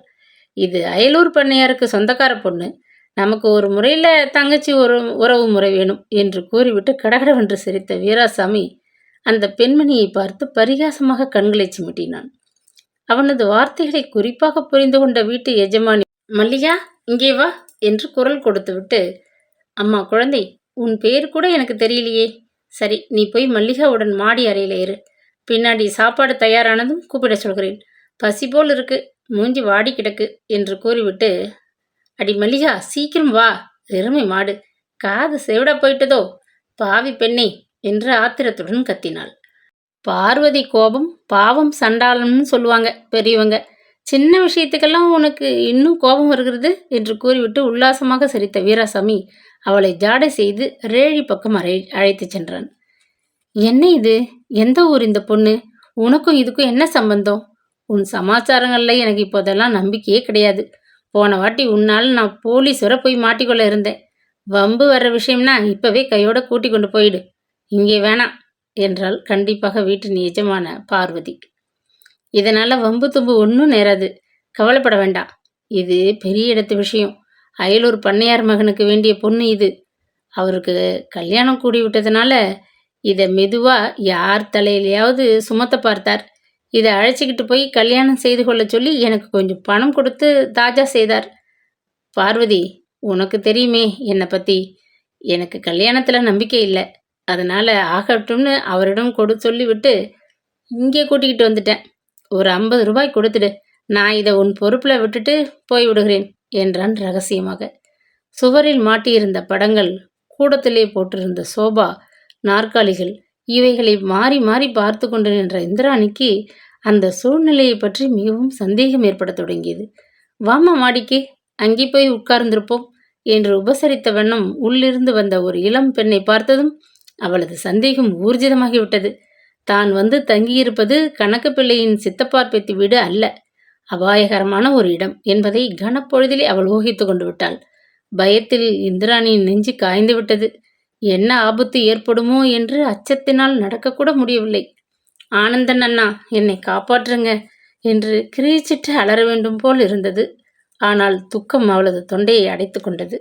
இது அயலூர் பண்ணையாருக்கு சொந்தக்கார பொண்ணு, நமக்கு ஒரு முறையில் தங்கச்சி ஒரு உறவு முறை வேணும் என்று கூறிவிட்டு கடகடவென்று சிரித்த வீராசாமி அந்த பெண்மணியை பார்த்து பரிகாசமாக கண்களை சிமிட்டினான். அவனது வார்த்தைகளை குறிப்பாக புரிந்து கொண்ட வீட்டு எஜமானி, மல்லிகா இங்கே வா என்று குரல் கொடுத்துவிட்டு, அம்மா குழந்தை, உன் பேர் கூட எனக்கு தெரியலையே. சரி, நீ போய் மல்லிகாவுடன் மாடி அறையில் இரு, பின்னாடி சாப்பாடு தயாரானதும் கூப்பிட சொல்கிறேன், பசி போல் இருக்கு, மூஞ்சி வாடி கிடக்கு என்று கூறிவிட்டு, அடி மல்லிகா சீக்கிரம் வா, எருமை மாடு காது செவிட போயிட்டதோ பாவி பெண்ணே என்று ஆத்திரத்துடன் கத்தினாள். பார்வதி கோபம் பாவம் சண்டாளம்னு சொல்லுவாங்க பெரியவங்க. சின்ன விஷயத்துக்கெல்லாம் உனக்கு இன்னும் கோபம் வருகிறது என்று கூறிவிட்டு உல்லாசமாக சிரித்த வீராசாமி அவளை ஜாடை செய்து ரேழி பக்கம் அழைத்துச் சென்றான். என்ன இது? எந்த ஊர் இந்த பொண்ணு? உனக்கும் இதுக்கும் என்ன சம்பந்தம்? உன் சமாச்சாரங்கள்ல எனக்கு இப்போதெல்லாம் நம்பிக்கையே கிடையாது. போன வாட்டி உன்னால் நான் போலீஸ் வரை போய் மாட்டிக்கொள்ள இருந்தேன். வம்பு வர்ற விஷயம்னா இப்பவே கையோட கூட்டி கொண்டு போயிடு. இங்கே வேணாம் என்றாள் கண்டிப்பாக வீட்டின் எஜமான பார்வதி. இதனால வம்பு தும்பு ஒன்றும் நேராது. கவலைப்பட வேண்டாம். இது பெரிய இடத்து விஷயம். அயலூர் பண்ணையார் மகனுக்கு வேண்டிய பொண்ணு இது. அவருக்கு கல்யாணம் கூடி விட்டதுனால இதை மெதுவா யார் தலையிலையாவது சுமத்த பார்த்தார். இதை அழைச்சிக்கிட்டு போய் கல்யாணம் செய்து கொள்ள சொல்லி எனக்கு கொஞ்சம் பணம் கொடுத்து தாஜா செய்தார். பார்வதி, உனக்கு தெரியுமே என்னை பற்றி. எனக்கு கல்யாணத்தில் நம்பிக்கை இல்லை. அதனால் ஆகட்டும்னு அவரிடம் சொல்லிவிட்டு இங்கே கூட்டிக்கிட்டு வந்துட்டேன். ஒரு 50 ரூபாய் கொடுத்துடு. நான் இதை உன் பொறுப்பில் விட்டுட்டு போய்விடுகிறேன் என்றான் ரகசியமாக. சுவரில் மாட்டியிருந்த படங்கள், கூடத்திலே போட்டிருந்த சோபா, நாற்காலிகள் இவைகளை மாறி மாறி பார்த்து கொண்டு நின்ற இந்திராணிக்கு அந்த சூழ்நிலையை பற்றி மிகவும் சந்தேகம் ஏற்பட தொடங்கியது. வாமா மாடிக்கு, அங்கே போய் உட்கார்ந்திருப்போம் என்று உபசரித்த வண்ணம் உள்ளிருந்து வந்த ஒரு இளம் பெண்ணை பார்த்ததும் அவளது சந்தேகம் ஊர்ஜிதமாகிவிட்டது. தான் வந்து தங்கியிருப்பது கணக்கு பிள்ளையின் சித்தப்பார் பெத்தி வீடு அல்ல, அபாயகரமான ஒரு இடம் என்பதை கனப்பொழுதிலே அவள் ஊகித்து கொண்டு விட்டாள். பயத்தில் இந்திராணியின் நெஞ்சு காய்ந்து விட்டது. என்ன ஆபத்து ஏற்படுமோ என்று அச்சத்தினால் நடக்கக்கூட முடியவில்லை. ஆனந்தன் அண்ணா, என்னை காப்பாற்றுங்க என்று கிரீச்சிட்டு அலற வேண்டும் போல் இருந்தது. ஆனால் துக்கம் அவளது தொண்டையை அடைத்து கொண்டது.